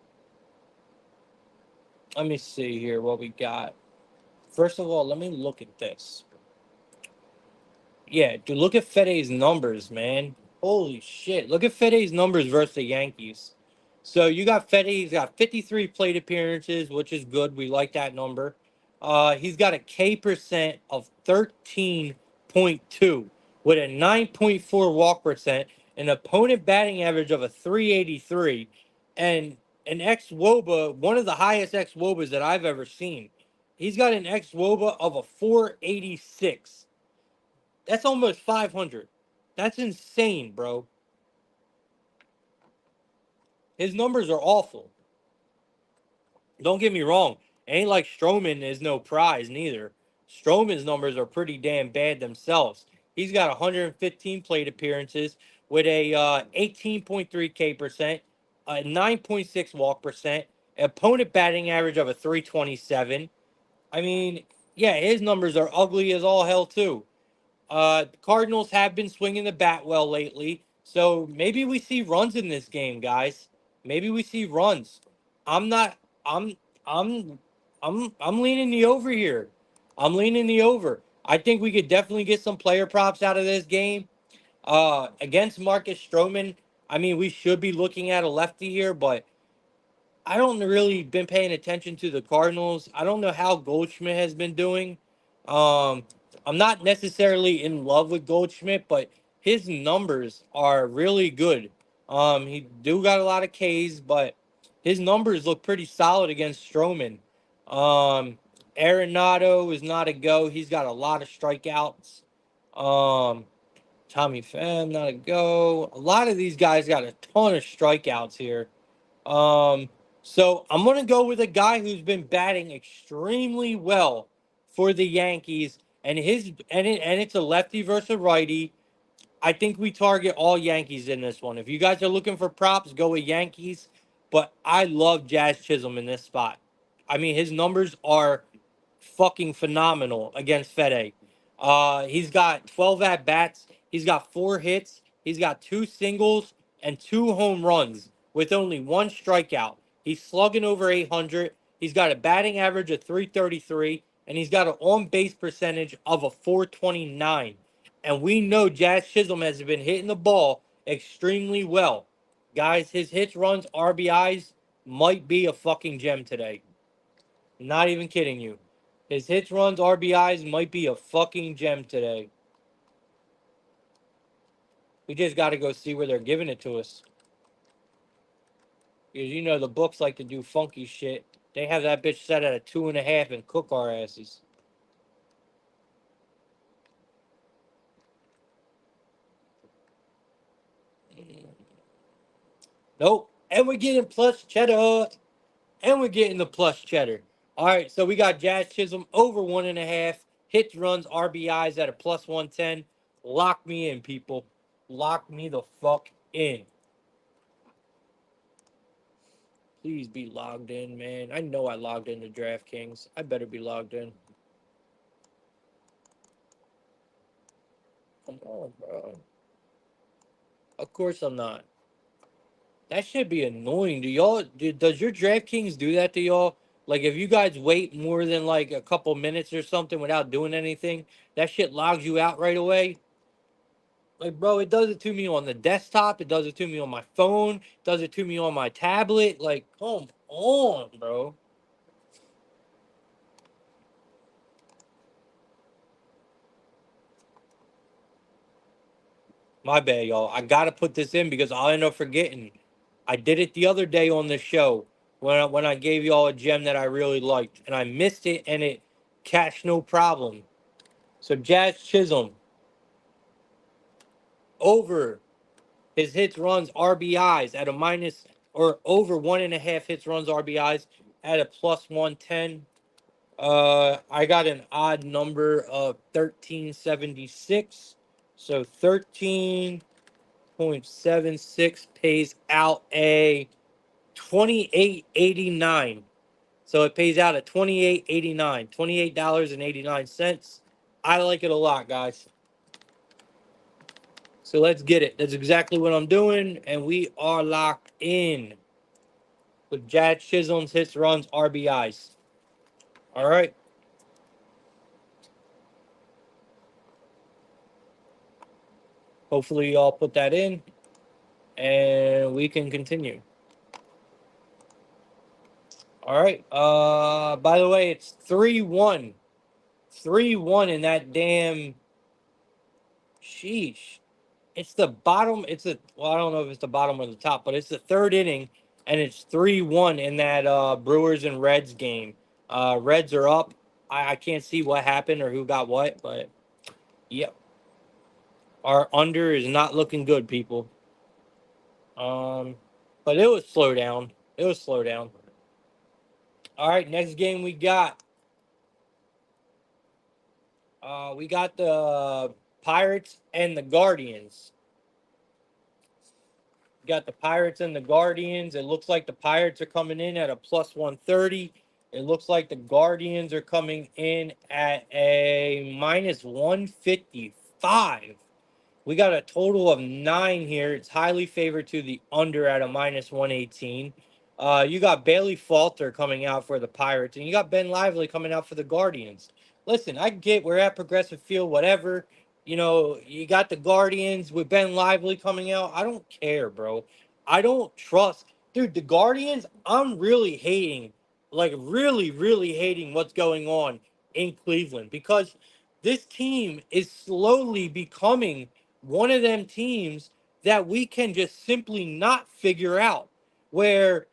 let me see here what we got. First of all, let me look at this. Yeah, dude, look at Fede's numbers, man. Holy shit. Look at Fede's numbers versus the Yankees. So you got Fede, he's got 53 plate appearances, which is good. We like that number. He's got a K percent of 13.2 with a 9.4 walk percent, an opponent batting average of a 383, and an ex Woba, one of the highest ex Wobas that I've ever seen. He's got an ex Woba of a 486. That's almost 500. That's insane, bro. His numbers are awful. Don't get me wrong. Ain't like Stroman is no prize neither. Stroman's numbers are pretty damn bad themselves. He's got 115 plate appearances with a 18.3 K percent, a 9.6 walk percent, opponent batting average of a 327. Yeah, his numbers are ugly as all hell too. Cardinals have been swinging the bat well lately, so maybe we see runs in this game, guys. Maybe we see runs. I'm not. I'm. I'm. I'm leaning the over here. I'm leaning the over. I think we could definitely get some player props out of this game. Against Marcus Stroman, I mean, we should be looking at a lefty here, but I don't really been paying attention to the Cardinals. I don't know how Goldschmidt has been doing. Um, I'm not necessarily in love with Goldschmidt, but his numbers are really good. He do got a lot of Ks, but his numbers look pretty solid against Stroman. Um, Arenado is not a go. He's got a lot of strikeouts. Um, Tommy Pham, not a go. A lot of these guys got a ton of strikeouts here. Um, so I'm gonna go with a guy who's been batting extremely well for the Yankees, and it's a lefty versus a righty. I think we target all Yankees in this one. If you guys are looking for props, go with Yankees. But I love Jazz Chisholm in this spot. I mean, his numbers are fucking phenomenal against Fede. He's got 12 at bats. He's got 4 hits. He's got 2 singles and 2 home runs with only 1 strikeout. He's slugging over 800. He's got a batting average of 333, and he's got an on base percentage of a 429. And we know Jazz Chisholm has been hitting the ball extremely well. Guys, his hits, runs, RBIs might be a fucking gem today. Not even kidding you. His hits, runs, RBIs might be a fucking gem today. We just got to go see where they're giving it to us. Because you know the books like to do funky shit. They have that bitch set at a 2.5 and cook our asses. Nope. And we're getting plus cheddar. And we're getting the plus cheddar. All right, so we got Jazz Chisholm over 1.5. Hits, runs, RBIs at a plus 110. Lock me in, people. Lock me the fuck in. Please be logged in, man. I know I logged into DraftKings. I better be logged in. Come on, bro. Of course I'm not. That should be annoying. Does your DraftKings do that to y'all? Like if you guys wait more than like a couple minutes or something without doing anything, that shit logs you out right away. Like, bro, it does it to me on the desktop. It does it to me on my phone. It does it to me on my tablet. Like, come on, bro. My bad, y'all. I gotta put this in because I'll end up forgetting. I did it the other day on the show when I gave y'all a gem that I really liked, and I missed it, and it catch no problem. So Jazz Chisholm over his hits, runs, RBIs at a minus or over 1.5 hits, runs, RBIs at a plus 110. I got an odd number of 1376. So 13.76 pays out a 28.89. So it pays out at 28.89, $28.89. I like it a lot, guys. So let's get it. That's exactly what I'm doing, and we are locked in with Jazz Chisholm's hits, runs, RBIs. All right. Hopefully, y'all put that in, and we can continue. All right. By the way, it's 3-1. 3-1 in that damn. Sheesh. It's the bottom. Well, I don't know if it's the bottom or the top, but it's the third inning, and it's 3-1 in that Brewers and Reds game. Reds are up. I can't see what happened or who got what, but yep. Our under is not looking good, people. Um, but it was slow down. It was slow down. All right, next game we got the Pirates and the Guardians. Got the Pirates and the Guardians. It looks like the Pirates are coming in at a plus 130. It looks like the Guardians are coming in at a minus 155. We got a total of 9 here. It's highly favored to the under at a minus 118. You got Bailey Falter coming out for the Pirates, and you got Ben Lively coming out for the Guardians. listen, I get we're at Progressive Field, whatever. You know, you got the Guardians with Ben Lively coming out. I don't care, bro. I don't trust, dude. The Guardians, I'm really hating, like really, really hating what's going on in Cleveland because this team is slowly becoming one of them teams that we can just simply not figure out. Where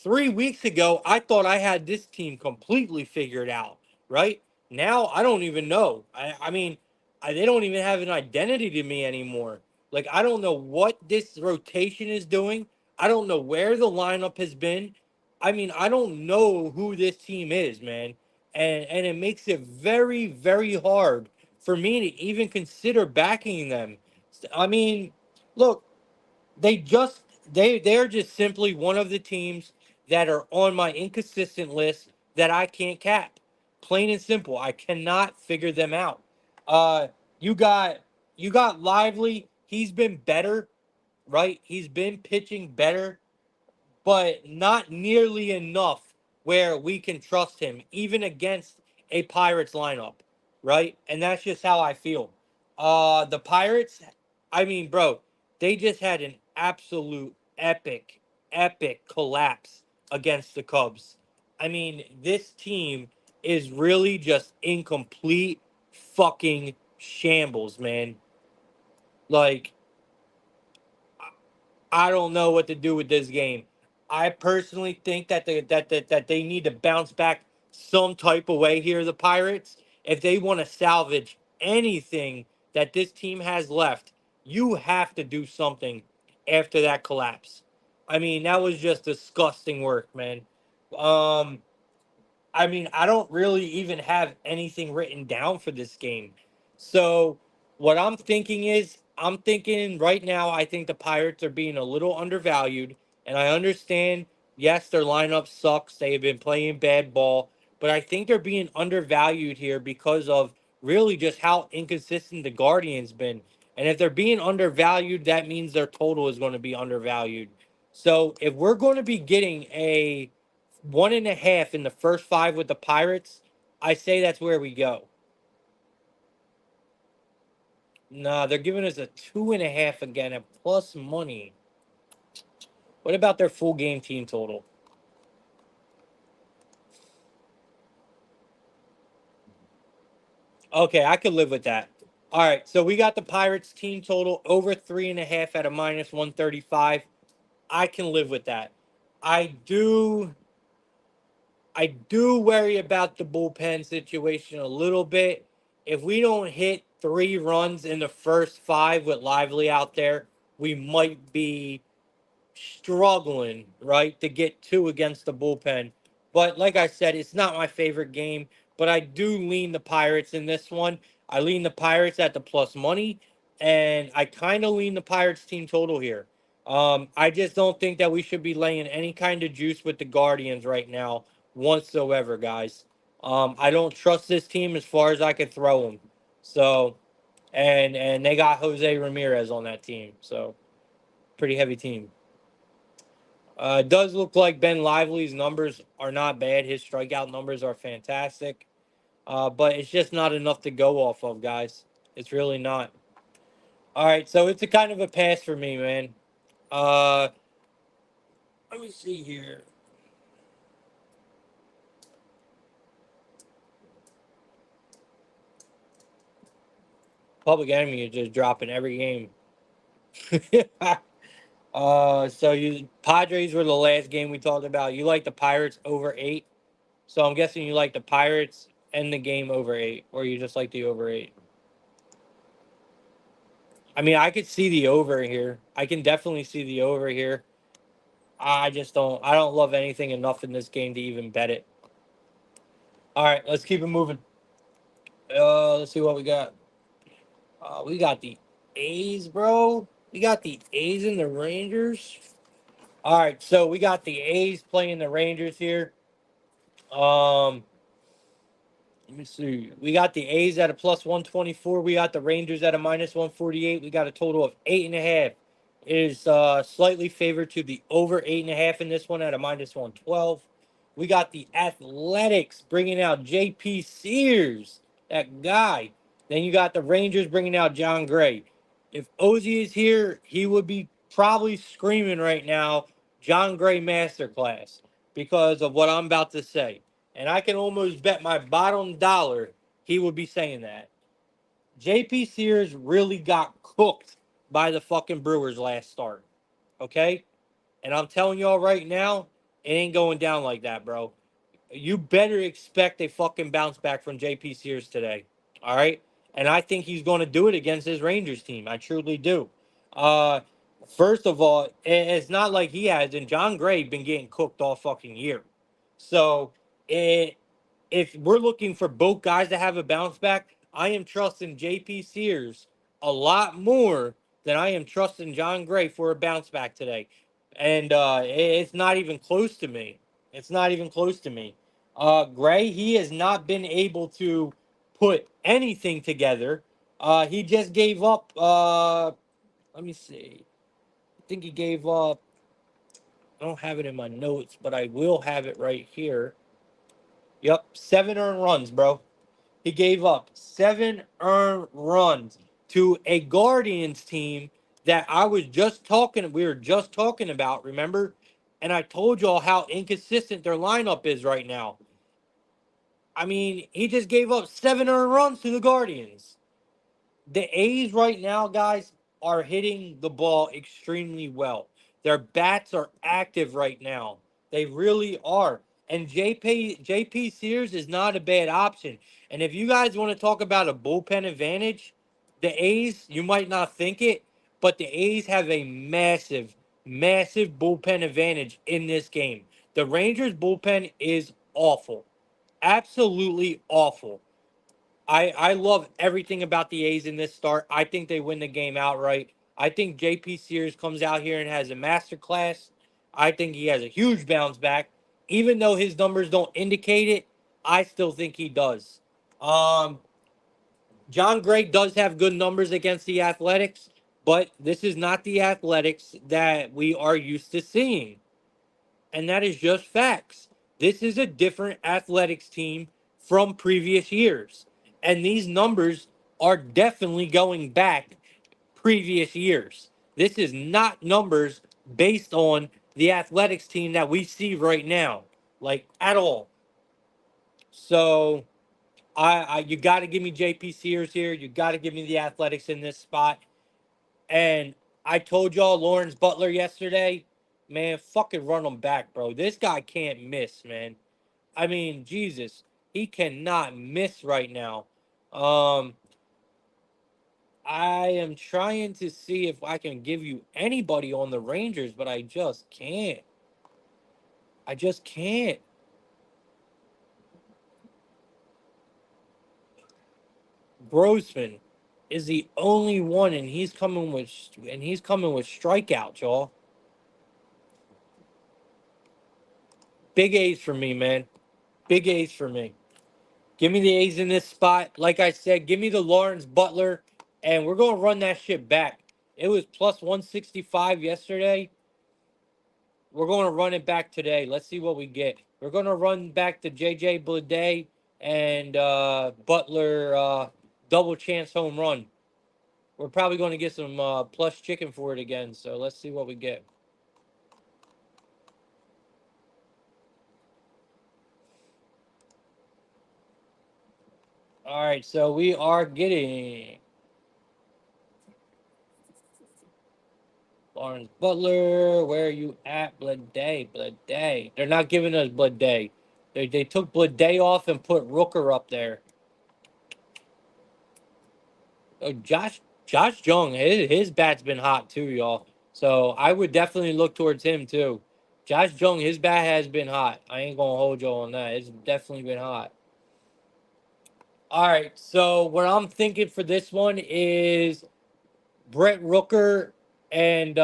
3 weeks ago, I thought I had this team completely figured out, right? Now I don't even know. I mean, they don't even have an identity to me anymore. Like, I don't know what this rotation is doing. I don't know where the lineup has been. I mean, I don't know who this team is, man. And it makes it very, very hard for me to even consider backing them. I mean, look, they just they're just simply one of the teams that are on my inconsistent list that I can't cap. Plain and simple. I cannot figure them out. Uh you got you got Lively. He's been better, right? He's been pitching better, but not nearly enough where we can trust him, even against a Pirates lineup, right? And that's just how I feel. The Pirates, I mean, bro, they just had an absolute epic, epic collapse against the Cubs. I mean, this team is really just in complete fucking shambles, man. Like, I don't know what to do with this game. I personally think that they need to bounce back some type of way here, the Pirates. If they want to salvage anything that this team has left, you have to do something after that collapse. I mean, that was just disgusting work, man. Um, I mean, I don't really even have anything written down for this game. So, what I'm thinking is, I'm thinking right now, I think the Pirates are being a little undervalued. And I understand, yes, their lineup sucks. They have been playing bad ball. But I think they're being undervalued here because of really just how inconsistent the Guardians been. And if they're being undervalued, that means their total is going to be undervalued. So, if we're going to be getting a 1.5 in the first five with the Pirates, I say that's where we go. Nah, they're giving us a 2.5 again at plus money. What about their full game team total? Okay, I could live with that. All right, so we got the Pirates team total over 3.5 at a minus 135. I can live with that. I do I do worry about the bullpen situation a little bit. If we don't hit 3 runs in the first five with Lively out there, we might be struggling, right, to get two against the bullpen. But like I said, it's not my favorite game, but I do lean the Pirates in this one. I lean the Pirates at the plus money, and I kind of lean the Pirates team total here. I just don't think that we should be laying any kind of juice with the Guardians right now whatsoever, guys. I don't trust this team as far as I could throw them. So, and they got Jose Ramirez on that team, so pretty heavy team. It does look like Ben Lively's numbers are not bad. His strikeout numbers are fantastic. But it's just not enough to go off of, guys. It's really not. All right, so it's a kind of a pass for me, man. Uh, let me see here. Public Enemy is just dropping every game. So you Padres were the last game we talked about. You like the Pirates over 8, so I'm guessing you like the Pirates and the game over 8, or you just like the over 8. I mean, I could see the over here. I can definitely see the over here. I just don't. I don't love anything enough in this game to even bet it. All right, let's keep it moving. Let's see what we got. We got the A's, bro. We got the A's and the Rangers. All right, so we got the A's playing the Rangers here. Um, Let me see. We got the A's at a plus 124. We got the Rangers at a minus 148. We got a total of 8.5. It is slightly favored to the over 8.5 in this one at a minus 112. We got the Athletics bringing out JP Sears That guy. Then you got the Rangers bringing out John Gray. If Ozzy is here, he would be probably screaming right now, John Gray masterclass, because of what I'm about to say. And I can almost bet my bottom dollar he would be saying that. JP Sears really got cooked by the fucking Brewers last start. Okay? And I'm telling y'all right now, it ain't going down like that, bro. You better expect a fucking bounce back from JP Sears today. All right. And I think he's going to do it against his Rangers team. I truly do. Uh, First of all, it's not like he has, and John Gray been getting cooked all fucking year. So it, if we're looking for both guys to have a bounce back, I am trusting JP Sears a lot more than I am trusting John Gray for a bounce back today. And it's not even close to me. It's not even close to me. Gray, he has not been able to put anything together. He just gave up. Let me see. I think he gave up. I don't have it in my notes, but I will have it right here. Yep, 7 earned runs, bro. He gave up 7 earned runs to a Guardians team that we were just talking about, remember? And I told y'all how inconsistent their lineup is right now. I mean, he just gave up 7 earned runs to the Guardians. The A's right now, guys, are hitting the ball extremely well. Their bats are active right now. They really are. And JP Sears is not a bad option. And if you guys want to talk about a bullpen advantage, the A's, you might not think it, but the A's have a massive, massive bullpen advantage in this game. The Rangers bullpen is awful. Absolutely awful. I love everything about the A's in this start. I think they win the game outright. I think JP Sears comes out here and has a masterclass. I think he has a huge bounce back. Even though his numbers don't indicate it, I still think he does. Um, John Gray does have good numbers against the Athletics, but this is not the Athletics that we are used to seeing. And that is just facts. This is a different athletics team from previous years. And these numbers are definitely going back previous years. This is not numbers based on the athletics team that we see right now, like at all. So I you got to give me JP Sears here. You got to give me the athletics in this spot. And I told y'all Lawrence Butler yesterday, man, fucking run him back, bro. This guy can't miss, man. I mean, Jesus, he cannot miss right now. Um, I am trying to see if I can give you anybody on the Rangers, but I just can't. I just can't. Grossman is the only one, and he's coming with strikeouts, y'all. Big A's for me, man. Big A's for me. Give me the A's in this spot. Like I said, give me the Lawrence Butler, and we're going to run that shit back. It was plus 165 yesterday. We're going to run it back today. Let's see what we get. We're going to run back to JJ Bleday and Butler double chance home run. We're probably going to get some plus chicken for it again. So let's see what we get. All right, so we are getting Lawrence Butler. Where are you at, Bleday? Bleday. They're not giving us Bleday. They took Bleday off and put Rooker up there. Oh, Josh Jung, his bat's been hot too, y'all. So I would definitely look towards him too. Josh Jung, his bat has been hot. I ain't gonna hold y'all on that. It's definitely been hot. All right, so what I'm thinking for this one is Brett Rooker, and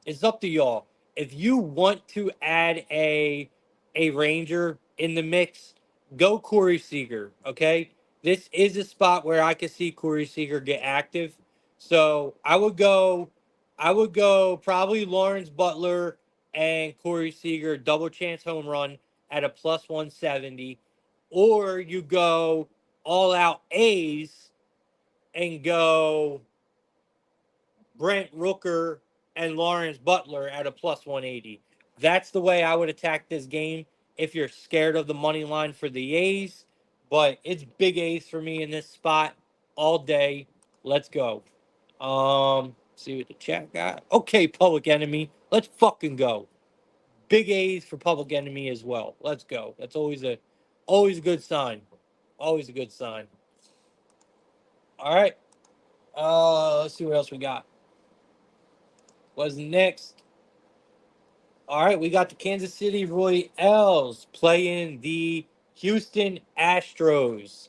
it's up to y'all. If you want to add a Ranger in the mix, go Corey Seager. Okay, this is a spot where I could see Corey Seager get active. So I would go probably Lawrence Butler and Corey Seager double chance home run at a plus 170. or you go all out A's and go Brent Rooker and Lawrence Butler at a plus 180. That's the way I would attack this game if you're scared of the money line for the A's. But it's big A's for me in this spot all day. Let's go. See what the chat got. Okay, Public Enemy. Let's fucking go. Big A's for Public Enemy as well. Let's go. That's always a good sign. Always a good sign. All right. Let's see what else we got. What's next? All right, we got the Kansas City Royals playing the Houston Astros.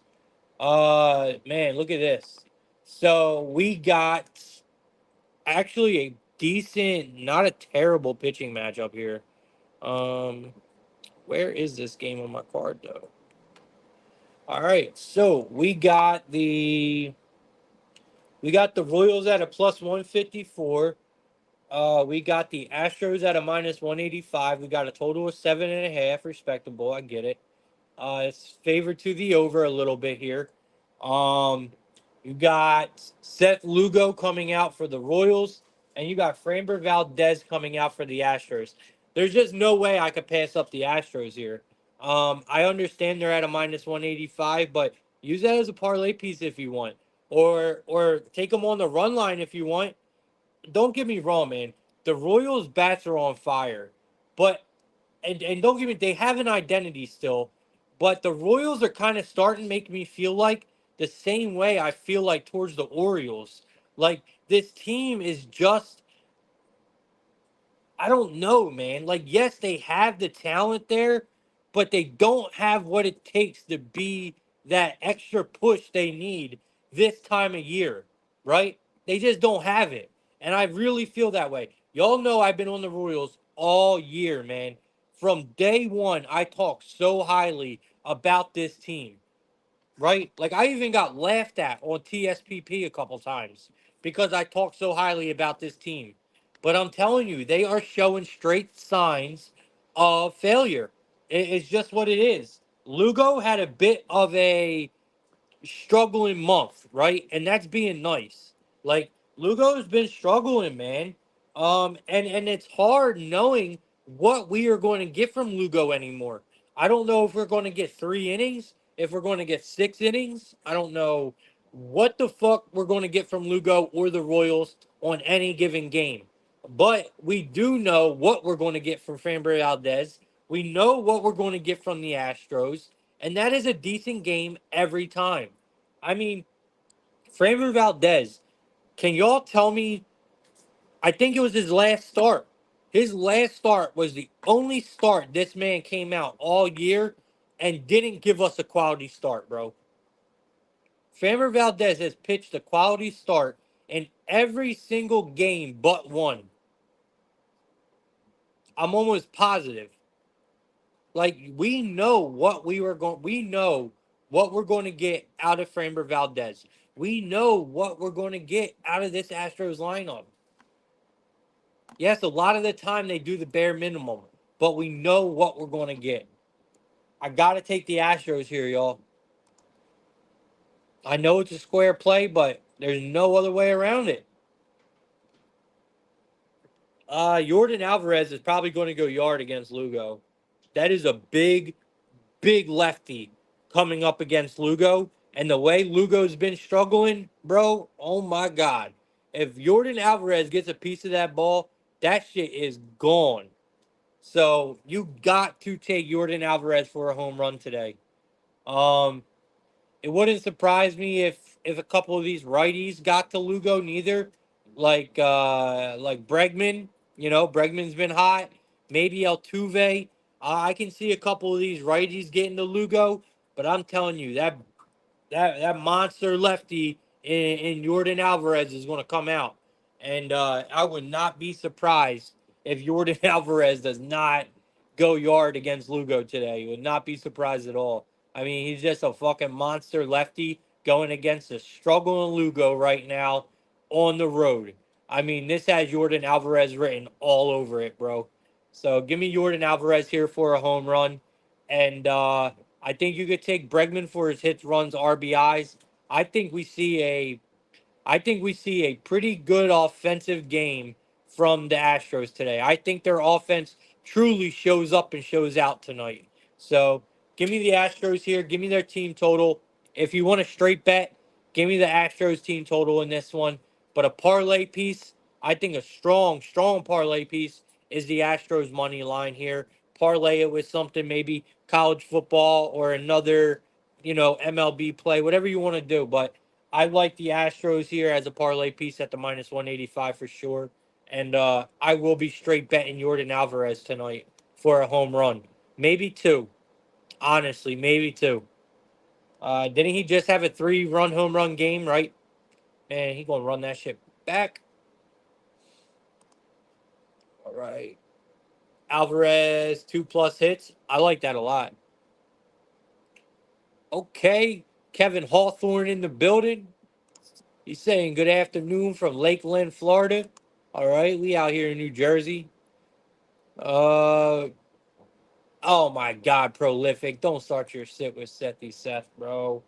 Man, look at this. So we got actually a decent, not a terrible pitching matchup here. Um, where is this game on my card though? All right, so we got the Royals at a plus 154. We got the Astros at a minus 185. We got a total of 7.5. Respectable. I get it. It's favored to the over a little bit here. Um, you got Seth Lugo coming out for the Royals, and you got Framber Valdez coming out for the Astros. There's just no way I could pass up the Astros here. I understand they're at a minus 185, but use that as a parlay piece if you want, or take them on the run line if you want. Don't get me wrong, man. The Royals bats are on fire, but and don't get me, they have an identity still, but the Royals are kind of starting to make me feel like the same way I feel like towards the Orioles. Like this team is just, I don't know, man. Like, yes, they have the talent there, but they don't have what it takes to be that extra push they need this time of year, right? They just don't have it. And I really feel that way. Y'all know I've been on the Royals all year, man. From day one, I talk so highly about this team, right? Like I even got laughed at on TSPP a couple times because I talk so highly about this team. But I'm telling you, they are showing straight signs of failure. It's just what it is. Lugo had a bit of a struggling month, right? And that's being nice. Like Lugo's been struggling, man. And it's hard knowing what we are going to get from Lugo anymore. I don't know if we're going to get 3 innings, if we're going to get 6 innings. I don't know what the fuck we're going to get from Lugo or the Royals on any given game. But we do know what we're going to get from Framber Valdez. We know what we're going to get from the Astros, and that is a decent game every time. I mean, Framber Valdez, can y'all tell me? I think it was his last start. His last start was the only start this man came out all year and didn't give us a quality start, bro. Framber Valdez has pitched a quality start in every single game but one. I'm almost positive. Like we know what we're going to get out of Framber Valdez. We know what we're going to get out of this Astros lineup. Yes, a lot of the time they do the bare minimum, but we know what we're going to get. I got to take the Astros here, y'all. I know it's a square play, but there's no other way around it. Jordan Alvarez is probably going to go yard against Lugo. That is a big lefty coming up against Lugo. And the way Lugo's been struggling, bro, oh my God. If Jordan Alvarez gets a piece of that ball, that shit is gone. So you got to take Jordan Alvarez for a home run today. Um, it wouldn't surprise me if a couple of these righties got to Lugo neither. Like Bregman, Bregman's been hot. Maybe Altuve. I can see a couple of these righties getting to Lugo, but I'm telling you that monster lefty in Jordan Alvarez is going to come out, and I would not be surprised if Jordan Alvarez does not go yard against Lugo today. Would not be surprised at all. I mean, he's just a fucking monster lefty going against a struggling Lugo right now on the road. I mean, this has Jordan Alvarez written all over it, bro. So give me Jordan Alvarez here for a home run, and I think you could take Bregman for his hits, runs, RBIs. I think we see a I think we see a pretty good offensive game from the Astros today. I think their offense truly shows up and shows out tonight. So give me the Astros here. Give me their team total. If you want a straight bet, give me the Astros team total in this one. But a parlay piece, I think a strong, strong parlay piece is the Astros money line here. Parlay it with something, maybe college football or another, MLB play, whatever you want to do. But I like the Astros here as a parlay piece at the minus 185 for sure. And I will be straight betting Jordan Alvarez tonight for a home run. Maybe two. Honestly, maybe two. Didn't he just have a 3-run home run game, right? Man, he going to run that shit back. All right. Alvarez, 2+ hits. I like that a lot. Okay. Kevin Hawthorne in the building. He's saying good afternoon from Lakeland, Florida. All right, we out here in New Jersey. Uh, oh my God, prolific! Don't start your sit with Sethy Seth, bro.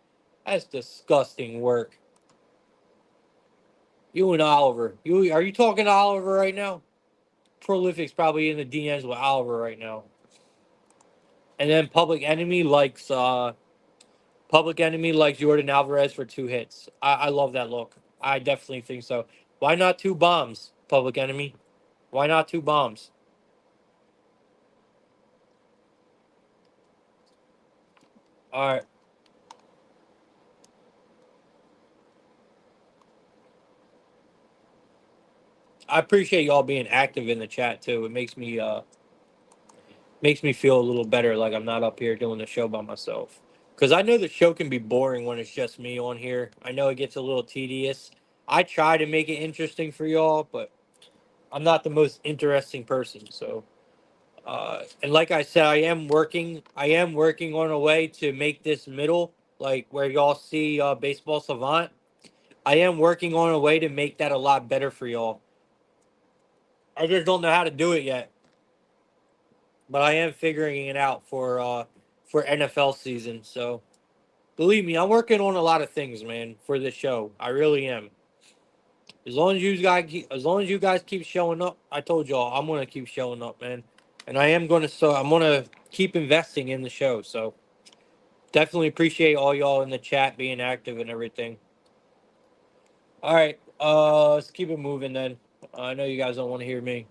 That's disgusting work. You and Oliver. Are you talking to Oliver right now? Prolific's probably in the DMs with Oliver right now. And then Public Enemy likes Jordan Alvarez for 2 hits. I love that look. I definitely think so. Why not 2 bombs, Public Enemy? Why not 2 bombs? All right. I appreciate y'all being active in the chat too. It makes me feel a little better, like I'm not up here doing the show by myself. Because I know the show can be boring when it's just me on here. I know it gets a little tedious. I try to make it interesting for y'all, but I'm not the most interesting person. So, and like I said, I am working. I am working on a way to make this middle, like where y'all see Baseball Savant. I am working on a way to make that a lot better for y'all. I just don't know how to do it yet, but I am figuring it out for NFL season. So believe me, I'm working on a lot of things, man, for this show. I really am. As long as you guys keep showing up, I told y'all I'm gonna keep showing up, man. And I am gonna I'm gonna keep investing in the show. So definitely appreciate all y'all in the chat being active and everything. All right, let's keep it moving then. I know you guys don't want to hear me.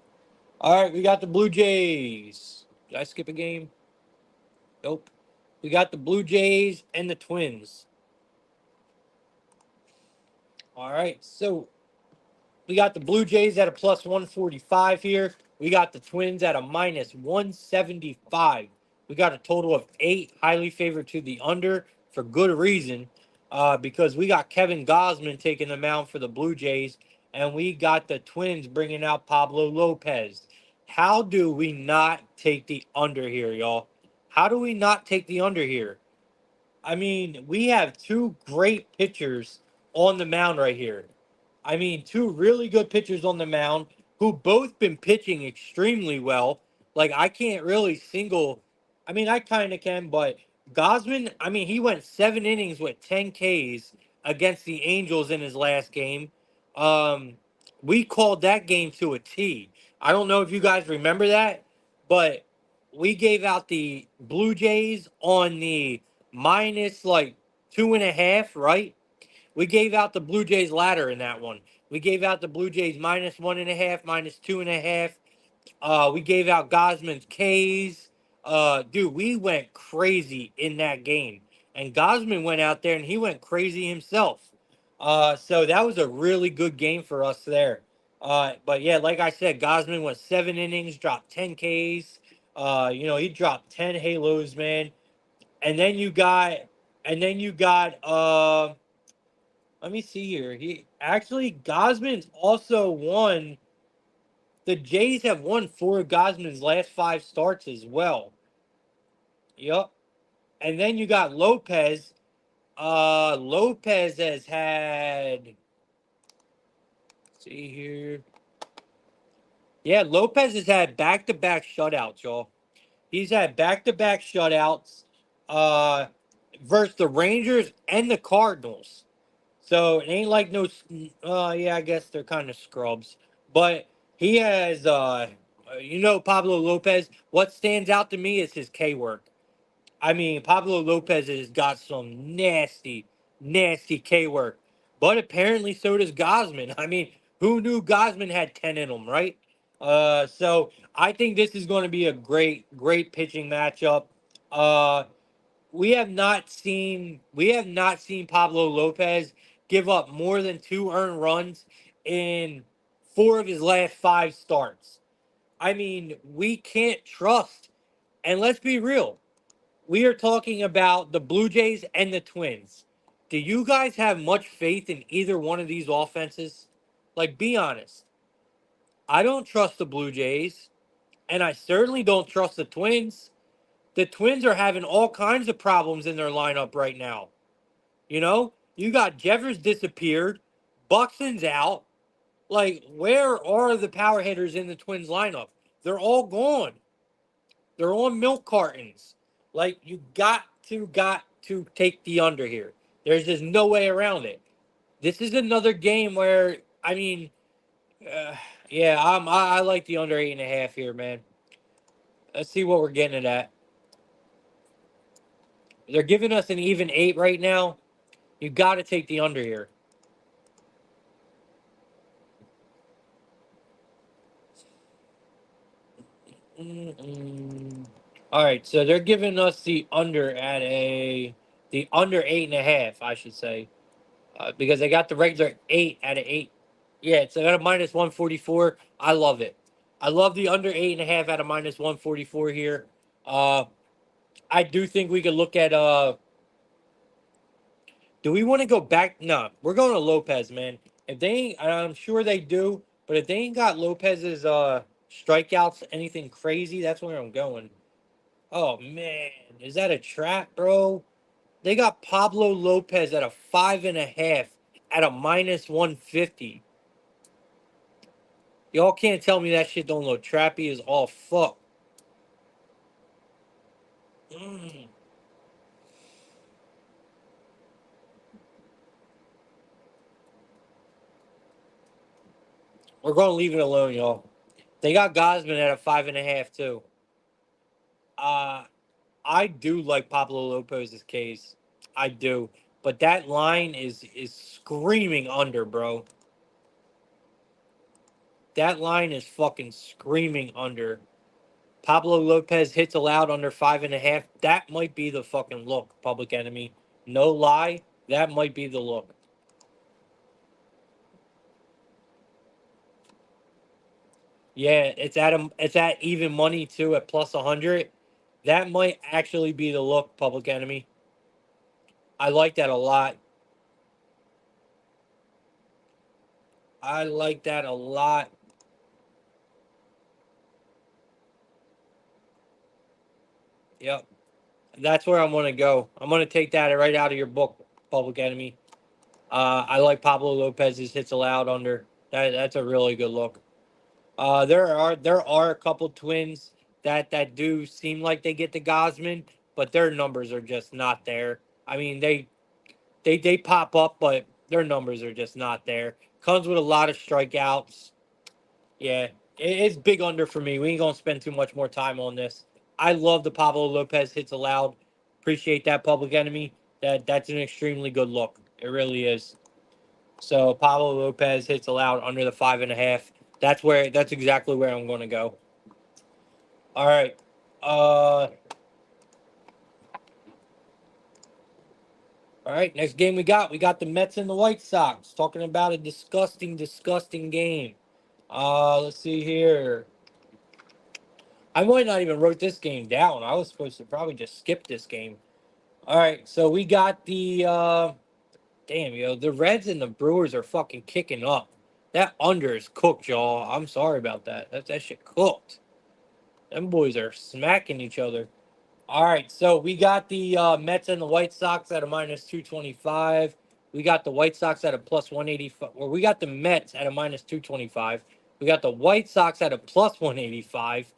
All right, we got the Blue Jays. Did I skip a game? Nope. We got the Blue Jays and the Twins. All right, so we got the Blue Jays at a plus 145 here. We got the Twins at a minus 175. We got a total of 8, highly favored to the under for good reason, because we got Kevin Gausman taking the mound for the Blue Jays, and we got the Twins bringing out Pablo Lopez. How do we not take the under here, y'all? How do we not take the under here? I mean, we have two great pitchers on the mound right here. I mean, two really good pitchers on the mound who both been pitching extremely well. Like I can't really single. I mean, I kind of can, but Gosman. I mean, he went 7 innings with 10 Ks against the Angels in his last game. Um, we called that game to a T. I don't know if you guys remember that, but we gave out the Blue Jays on the minus like 2.5, right? We gave out the Blue Jays ladder in that one. We gave out the Blue Jays minus 1.5, minus 2.5. We gave out Gosman's K's. Dude, we went crazy in that game. And Gosman went out there and he went crazy himself. So that was a really good game for us there. But yeah, like I said, Gosman went 7 innings, dropped 10 Ks. He dropped 10 halos, man. And then you got, let me see here. He actually Gosman's also won. The Jays have won 4 of Gosman's last 5 starts as well. Yep. And then you got Lopez. Lopez has had. Let's see here. Yeah, Lopez has had back-to-back shutouts, y'all. He's had back-to-back shutouts. uh, versus the Rangers and the Cardinals. So it ain't like no. Yeah, I guess they're kind of scrubs, but he has. Pablo Lopez. What stands out to me is his K work. I mean, Pablo Lopez has got some nasty, nasty K work, but apparently so does Gosman. I mean, who knew Gosman had 10 in him, right? So I think this is going to be a great, great pitching matchup. Uh, we have not seen Pablo Lopez give up more than 2 earned runs in 4 of his last 5 starts. I mean, we can't trust. And let's be real, we are talking about the Blue Jays and the Twins. Do you guys have much faith in either one of these offenses? Like, be honest. I don't trust the Blue Jays, and I certainly don't trust the Twins. The Twins are having all kinds of problems in their lineup right now. You got Jeffers disappeared, Buxton's out. Like, where are the power hitters in the Twins lineup? They're all gone. They're on milk cartons. Like, you got to take the under here. There's just no way around it. This is another game where, I mean, uh, yeah, I like the under 8.5 here, man. Let's see what we're getting it at. They're giving us an even 8 right now. You got to take the under here. Mm-mm. All right, so they're giving us the under 8.5, I should say, because they got the regular 8 at a 8. Yeah, it's at a -144. I love it. I love the under 8.5 at a -144 here. Uh, I do think we could look at. Do we want to go back? No, we're going to Lopez, man. If they ain't, I'm sure they do, but if they ain't got Lopez's strikeouts, anything crazy, that's where I'm going. Oh man, is that a trap, bro? They got Pablo Lopez at a 5.5 at a -150. Y'all can't tell me that shit don't look trappy as all fuck. Mm. We're gonna leave it alone, y'all. They got Gosman at a 5.5 too. Uh, I do like Pablo Lopez's case. I do, but that line is screaming under, bro. That line is fucking screaming under. Pablo Lopez hits allowed under 5.5. That might be the fucking look, Public Enemy. No lie, that might be the look. Yeah, it's at even money too at +100. That might actually be the look, Public Enemy. I like that a lot. I like that a lot. Yep. That's where I'm gonna go. I'm gonna take that right out of your book, Public Enemy. I like Pablo Lopez's hits allowed under. That's a really good look. There are a couple Twins that do seem like they get the Gosman, but their numbers are just not there. I mean, they pop up, but their numbers are just not there. Comes with a lot of strikeouts. Yeah, it's big under for me. We ain't gonna spend too much more time on this. I love the Pablo Lopez hits allowed. Appreciate that, Public Enemy. That's an extremely good look. It really is. So Pablo Lopez hits allowed under the 5.5. That's exactly where I'm going to go. All right. Uh, all right. Next game we got the Mets and the White Sox. Talking about a disgusting, disgusting game. Let's see here. I might not even wrote this game down. I was supposed to probably just skip this game. All right. So we got the damn the Reds and the Brewers are fucking kicking up. That under is cooked, y'all. I'm sorry about that. That shit cooked. Them boys are smacking each other. All right, so we got the Mets and the White Sox at a -225. We got the White Sox at a +185. Or we got the Mets at a -225. We got the White Sox at a +185.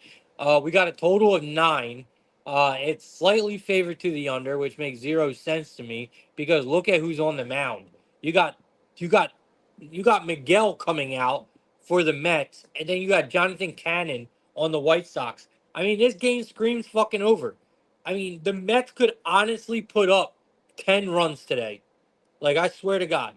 We got a total of 9. It's slightly favored to the under, which makes zero sense to me because look at who's on the mound. You got you got you got Miguel coming out for the Mets, and then you got Jonathan Cannon on the White Sox. I mean, this game screams fucking over. I mean, the Mets could honestly put up 10 runs today. Like I swear to God.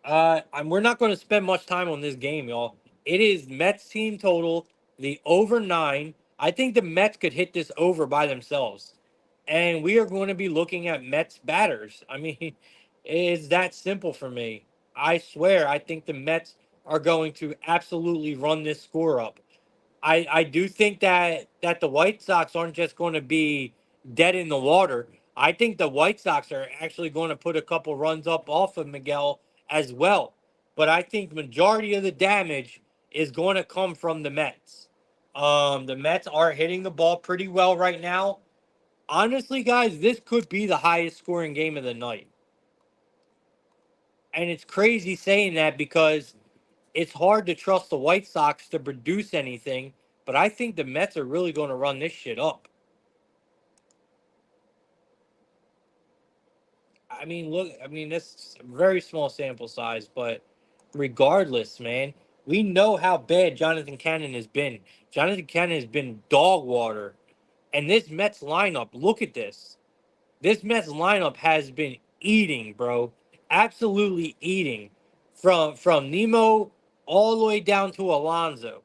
We're not going to spend much time on this game, y'all. It is Mets team total, the over 9. I think the Mets could hit this over by themselves. And we are going to be looking at Mets batters. I mean, it's that simple for me. I swear, I think the Mets are going to absolutely run this score up. I do think that the White Sox aren't just going to be dead in the water. I think the White Sox are actually going to put a couple runs up off of Miguel as well. But I think majority of the damage is going to come from the Mets. The Mets are hitting the ball pretty well right now. Honestly, guys, this could be the highest scoring game of the night. And it's crazy saying that because it's hard to trust the White Sox to produce anything, but I think the Mets are really going to run this shit up. I mean, look, I mean, this a very small sample size, but regardless, man, we know how bad Jonathan Cannon has been. Jonathan Cannon has been dog water. And this Mets lineup, look at this. This Mets lineup has been eating, bro. Absolutely eating. From Nemo all the way down to Alonso.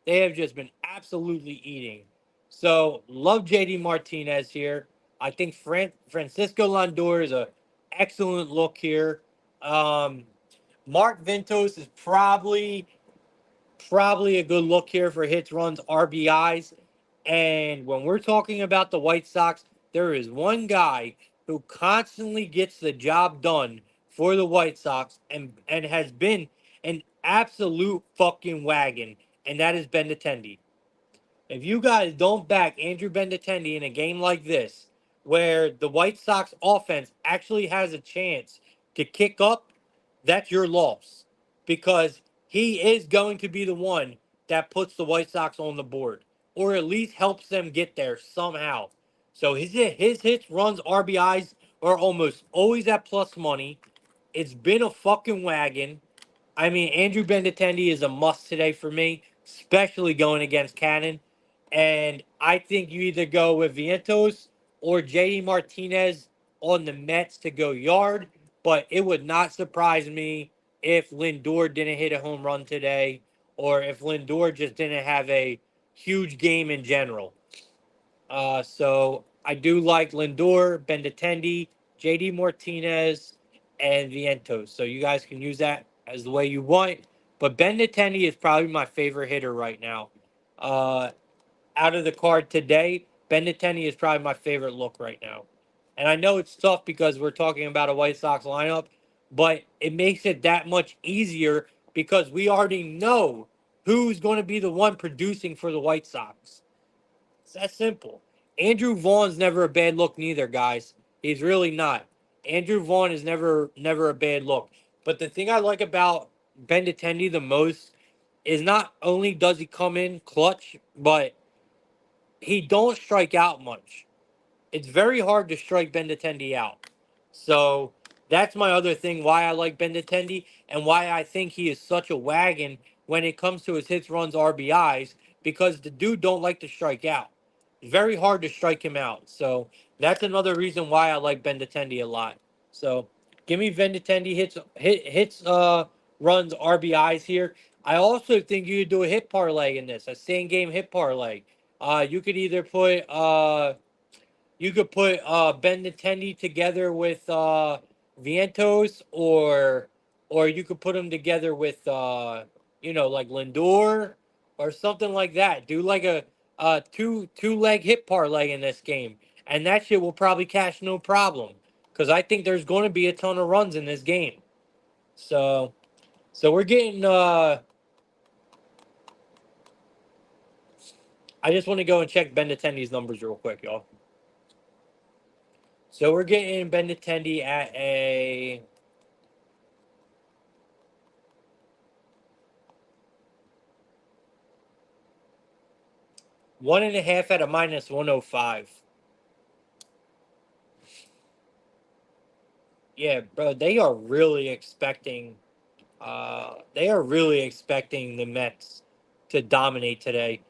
They have just been absolutely eating. So love JD Martinez here. I think Francisco Lindor is a excellent look here. Um, Mark Ventos is probably a good look here for hits, runs, RBIs. And when we're talking about the White Sox, there is one guy who constantly gets the job done for the White Sox and has been an absolute fucking wagon, and that is Benintendi. If you guys don't back Andrew Benintendi in a game like this, where the White Sox offense actually has a chance to kick up, that's your loss. Because he is going to be the one that puts the White Sox on the board, or at least helps them get there somehow. So his hits, runs, RBIs are almost always at plus money. It's been a fucking wagon. I mean, Andrew Benintendi is a must today for me, especially going against Cannon. And I think you either go with Vientos or JD Martinez on the Mets to go yard. But it would not surprise me if Lindor didn't hit a home run today or if Lindor just didn't have a huge game in general. So I do like Lindor, Benintendi, JD Martinez, and Vientos. So you guys can use that as the way you want. But Benintendi is probably my favorite hitter right now. Uh, Out of the card today, Benintendi is probably my favorite look right now. And I know it's tough because we're talking about a White Sox lineup, but it makes it that much easier because we already know who's going to be the one producing for the White Sox. It's that simple. Andrew Vaughn's never a bad look neither, guys. He's really not. Andrew Vaughn is never a bad look. But the thing I like about Benintendi the most is not only does he come in clutch, but he don't strike out much. It's very hard to strike Benintendi out. So that's my other thing why I like Benintendi and why I think he is such a wagon when it comes to his hits, runs, RBIs, because the dude don't like to strike out. It's very hard to strike him out. So that's another reason why I like Benintendi a lot. So give me Benintendi hits runs RBIs here. I also think you could do a hit parlay in this, a same game hit parlay. You could either put Benintendi together with Vientos, or you could put them together with like Lindor or something like that. Do like a two leg hit parlay in this game, and that shit will probably cash no problem because I think there's going to be a ton of runs in this game. So we're getting. I just want to go and check Benintendi's numbers real quick, y'all. So we're getting Benintendi at a 1.5 at a minus 105. Yeah, bro, they are really expecting the Mets to dominate today.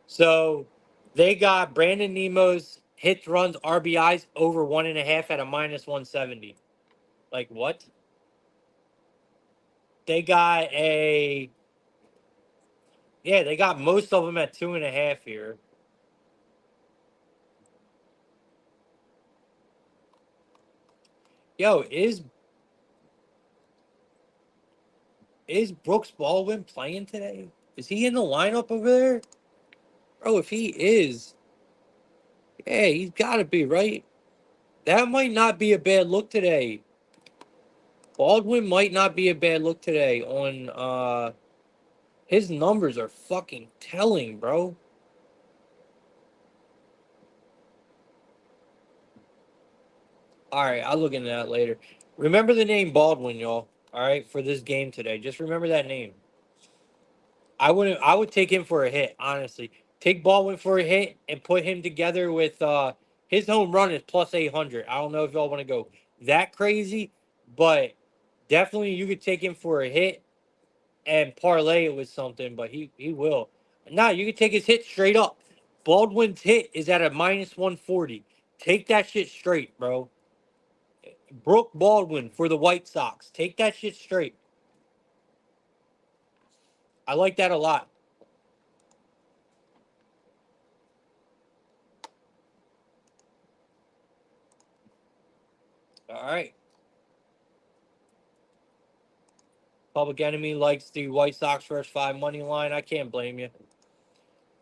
So they got Brandon Nemo's hits, runs, RBIs over 1.5 at a minus 170. Like what? They got a they got most of them at 2.5 here. Yo, is Brooks Baldwin playing today? Is he in the lineup over there? Bro, if he is, yeah, he's got to be, right? That might not be a bad look today. Baldwin might not be a bad look today on his numbers are fucking telling, bro. All right, I'll look into that later. Remember the name Baldwin, y'all. All right, for this game today. Just remember that name. I would take him for a hit, honestly. Take Baldwin for a hit and put him together with his home run is plus 800. I don't know if y'all want to go that crazy, but definitely you could take him for a hit and parlay it with something, but he will. Nah, you can take his hit straight up. Baldwin's hit is at a minus 140. Take that shit straight, bro. Brooke Baldwin for the White Sox. Take that shit straight. I like that a lot. All right. Public Enemy likes the White Sox first five money line. I can't blame you.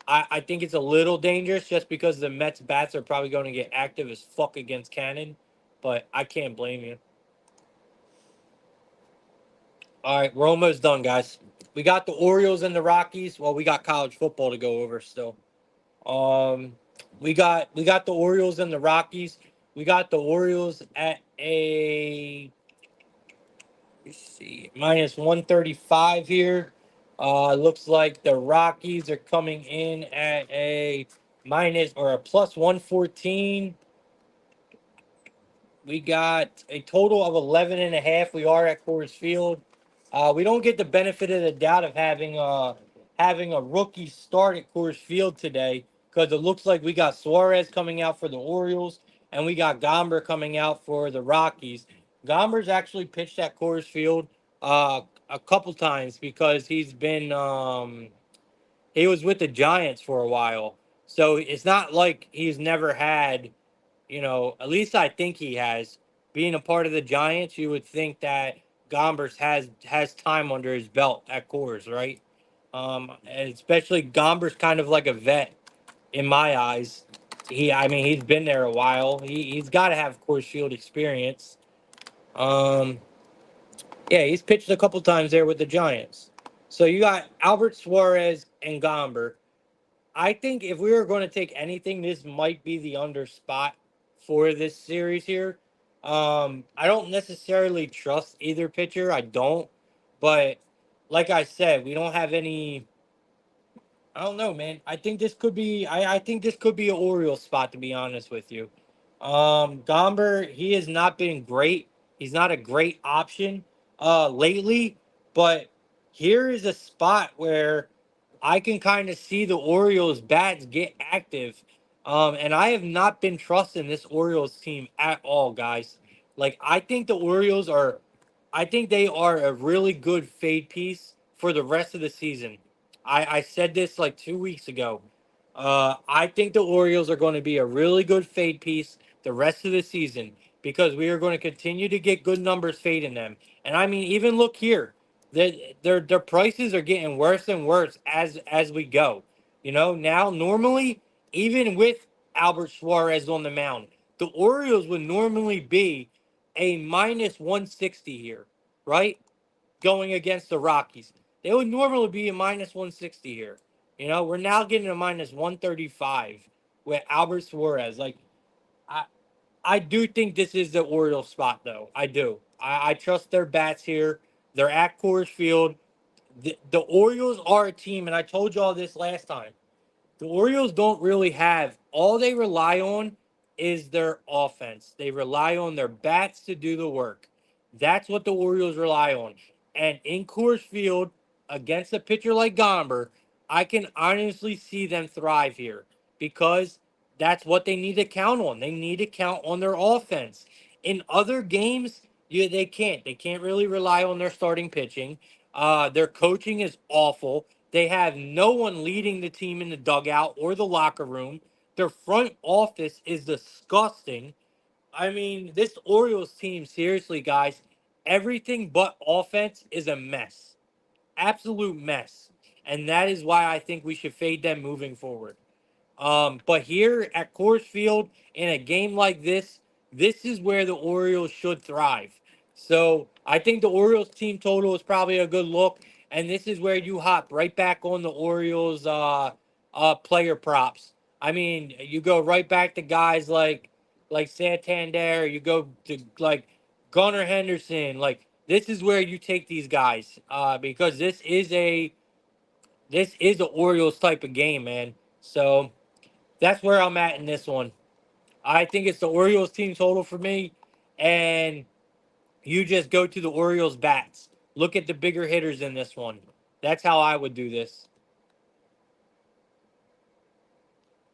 I think it's a little dangerous just because the Mets bats are probably going to get active as fuck against Cannon, but I can't blame you. All right, we're almost done, guys. We got the Orioles and the Rockies. Well, we got college football to go over still. Um, we got the Orioles and the Rockies. We got the Orioles at a let's see minus 135 here. Looks like the Rockies are coming in at a minus or a plus 114. We got a total of 11 and a half. We are at Coors Field. We don't get the benefit of the doubt of having a rookie start at Coors Field today because it looks like we got Suarez coming out for the Orioles and we got Gomber coming out for the Rockies. Gomber's actually pitched at Coors Field a couple times because he was with the Giants for a while. So it's not like he's never had, at least I think he has. Being a part of the Giants, you would think that Gombers has time under his belt at Coors, right? Especially Gombers kind of like a vet in my eyes. I mean, he's been there a while. He's got to have Coors Field experience. Um, yeah, he's pitched a couple times there with the Giants. So you got Albert Suarez and Gomber. I think if we were going to take anything, this might be the under spot for this series here. I don't necessarily trust either pitcher. I don't. But like I said, we don't have any. I don't know, man. I think this could be. I think this could be an Orioles spot, to be honest with you. Gomber, he has not been great. He's not a great option lately, but here is a spot where I can kind of see the Orioles bats get active. And I have not been trusting this Orioles team at all, guys. Like I think they are a really good fade piece for the rest of the season. I said this like 2 weeks ago. I think the Orioles are going to be a really good fade piece the rest of the season because we are going to continue to get good numbers fading them. And I mean, even look here, their prices are getting worse and worse as we go. Now normally, even with Albert Suarez on the mound, the Orioles would normally be a minus 160 here, right? Going against the Rockies. They would normally be a minus 160 here. We're now getting a minus 135 with Albert Suarez. Like, I, I do think this is the Orioles spot, though. I do. I trust their bats here. They're at Coors Field. The Orioles are a team, and I told you all this last time. The Orioles don't really have, all they rely on is their offense. They rely on their bats to do the work. That's what the Orioles rely on. And in Coors Field, against a pitcher like Gomber, I can honestly see them thrive here because that's what they need to count on. They need to count on their offense. In other games, they can't. They can't really rely on their starting pitching. Their coaching is awful. They have no one leading the team in the dugout or the locker room. Their front office is disgusting. I mean, this Orioles team, seriously, guys, everything but offense is a mess. Absolute mess. And that is why I think we should fade them moving forward. But here at Coors Field, in a game like this is where the Orioles should thrive. So I think the Orioles team total is probably a good look, and this is where you hop right back on the Orioles player props. I mean, you go right back to guys like Santander. You go to like Gunnar Henderson. Like this is where you take these guys because this is a Orioles type of game, man. So that's where I'm at in this one. I think it's the Orioles team total for me, and you just go to the Orioles bats. Look at the bigger hitters in this one. That's how I would do this.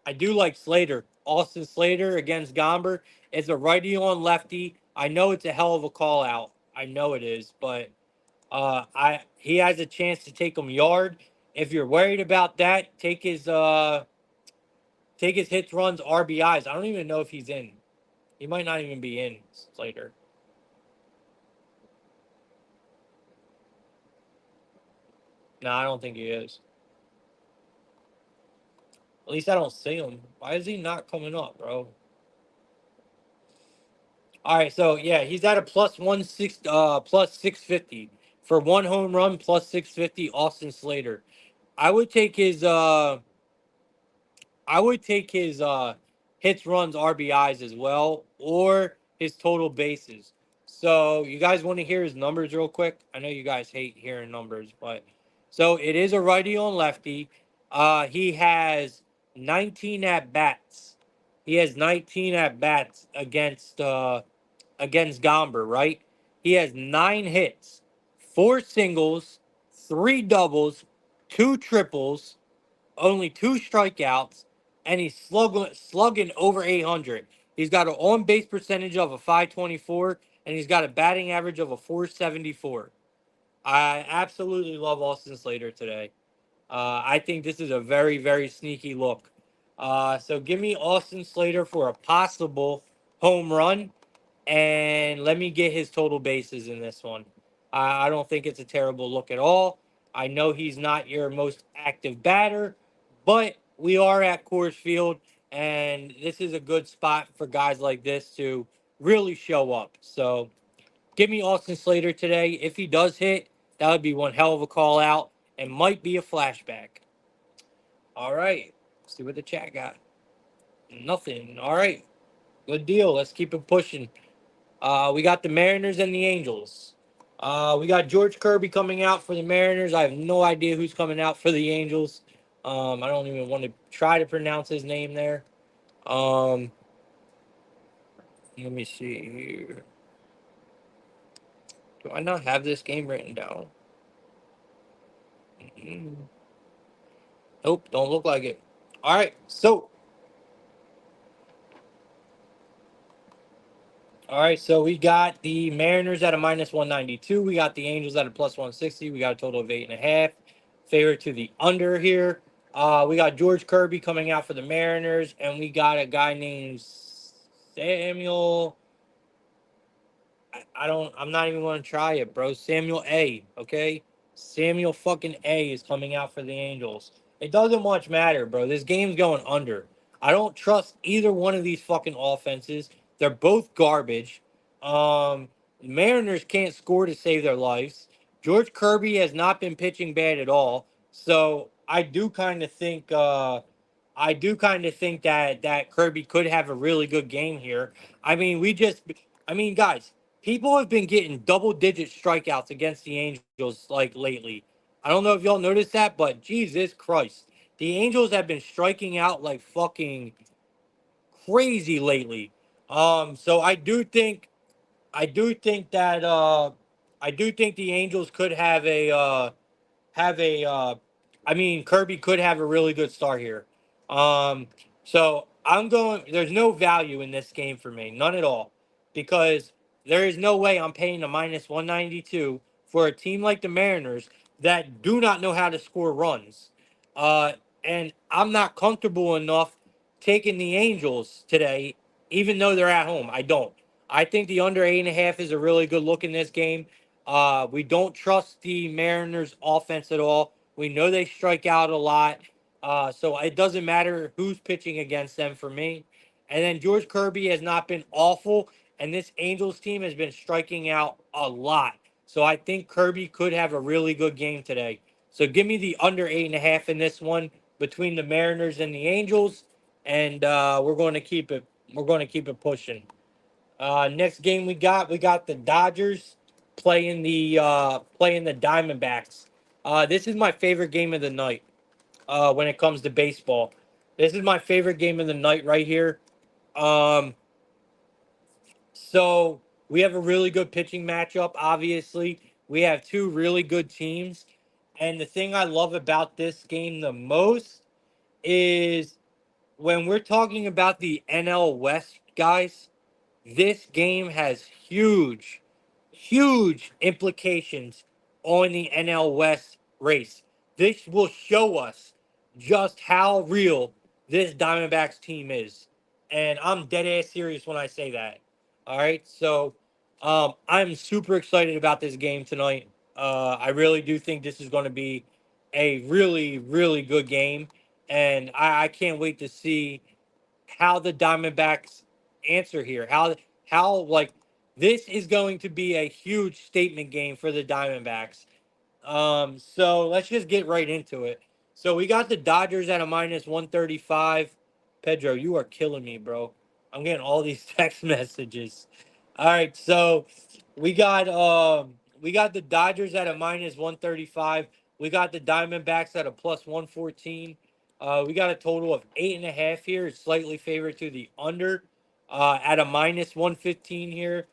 I do like Slater. Austin Slater against Gomber. It's a righty on lefty. I know it's a hell of a call out. I know it is, but I he has a chance to take him yard. If you're worried about that, take his hits, runs, RBIs. I don't even know if he's in. He might not even be in Slater. No, I don't think he is. At least I don't see him. Why is he not coming up, bro? All right, so yeah, he's at a plus 650 for one home run, plus 650. Austin Slater. I would take his I would take his hits, runs, RBIs as well, or his total bases. So you guys want to hear his numbers real quick? I know you guys hate hearing numbers, but so it is a righty on lefty. He has 19 at bats. He has 19 at bats against Gomber, right? He has 9 hits, 4 singles, 3 doubles, 2 triples, only 2 strikeouts, and he's slugging over 800. He's got an on base percentage of a 524, and he's got a batting average of a 474. I absolutely love Austin Slater today. I think this is a very, very sneaky look. So give me Austin Slater for a possible home run, and let me get his total bases in this one. I don't think it's a terrible look at all. I know he's not your most active batter, but we are at Coors Field, and this is a good spot for guys like this to really show up. So give me Austin Slater today. If he does hit, that would be one hell of a call out and might be a flashback. All right. See what the chat got. Nothing. All right. Good deal. Let's keep it pushing. We got the Mariners and the Angels. We got George Kirby coming out for the Mariners. I have no idea who's coming out for the Angels. I don't even want to try to pronounce his name there. Let me see here. Do I not have this game written down? Nope, don't look like it. All right, so we got the Mariners at a minus 192. We got the Angels at a plus 160. We got a total of 8.5. Favorite to the under here. We got George Kirby coming out for the Mariners, and we got a guy named Samuel. I'm not even going to try it, bro. Samuel A. Okay, Samuel fucking A. is coming out for the Angels. It doesn't much matter, bro. This game's going under. I don't trust either one of these fucking offenses. They're both garbage. Mariners can't score to save their lives. George Kirby has not been pitching bad at all. So I do kind of think that Kirby could have a really good game here. I mean, guys, people have been getting double-digit strikeouts against the Angels like lately. I don't know if y'all noticed that, but Jesus Christ, The Angels have been striking out like fucking crazy lately. So I do think the Angels could have a I mean Kirby could have a really good start here. Um so I'm going there's no value in this game for me, none at all. Because there is no way I'm paying a minus 192 for a team like the Mariners that do not know how to score runs. Uh and I'm not comfortable enough taking the Angels today, even though they're at home. I don't. I think the under 8.5 is a really good look in this game. We don't trust the Mariners' offense at all. We know they strike out a lot. So it doesn't matter who's pitching against them for me. And then George Kirby has not been awful, and this Angels team has been striking out a lot. So I think Kirby could have a really good game today. So give me the under 8.5 in this one between the Mariners and the Angels, and we're going to keep it. We're going to keep it pushing. Next game we got the Dodgers playing the Diamondbacks. This is my favorite game of the night. When it comes to baseball, this is my favorite game of the night right here. Um, so we have a really good pitching matchup. Obviously, we have two really good teams, and the thing I love about this game the most is when we're talking about the NL West guys. This game has huge implications on the NL West race. This will show us just how real this Diamondbacks team is. And I'm dead ass serious when I say that. All right. So I'm super excited about this game tonight. I really do think this is going to be a really good game. And I can't wait to see how the Diamondbacks answer here. How like this is going to be a huge statement game for the Diamondbacks. So let's just get right into it. So we got the Dodgers at a minus 135. Pedro, you are killing me, bro. I'm getting all these text messages. All right, so we got the Dodgers at a minus 135. We got the Diamondbacks at a plus 114. We got a total of 8.5 here. It's slightly favored to the under at a minus 115 here.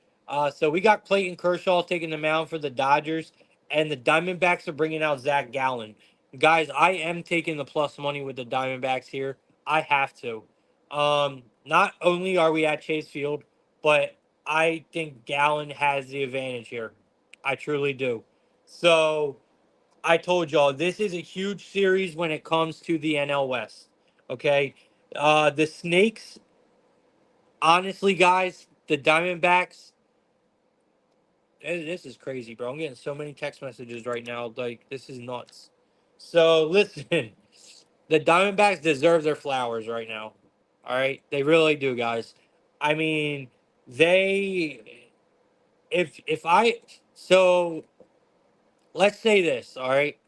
So we got Clayton Kershaw taking the mound for the Dodgers, and the Diamondbacks are bringing out Zach Gallen. Guys, I am taking the plus money with the Diamondbacks here. I have to. Not only are we at Chase Field, but I think Gallen has the advantage here. I truly do. So I told y'all this is a huge series when it comes to the NL West. Okay. The Snakes, honestly, guys, the Diamondbacks, this is crazy, bro. I'm getting so many text messages right now. Like, this is nuts. So, listen, the Diamondbacks deserve their flowers right now. All right. They really do, guys. I mean, they, if I, so let's say this, all right.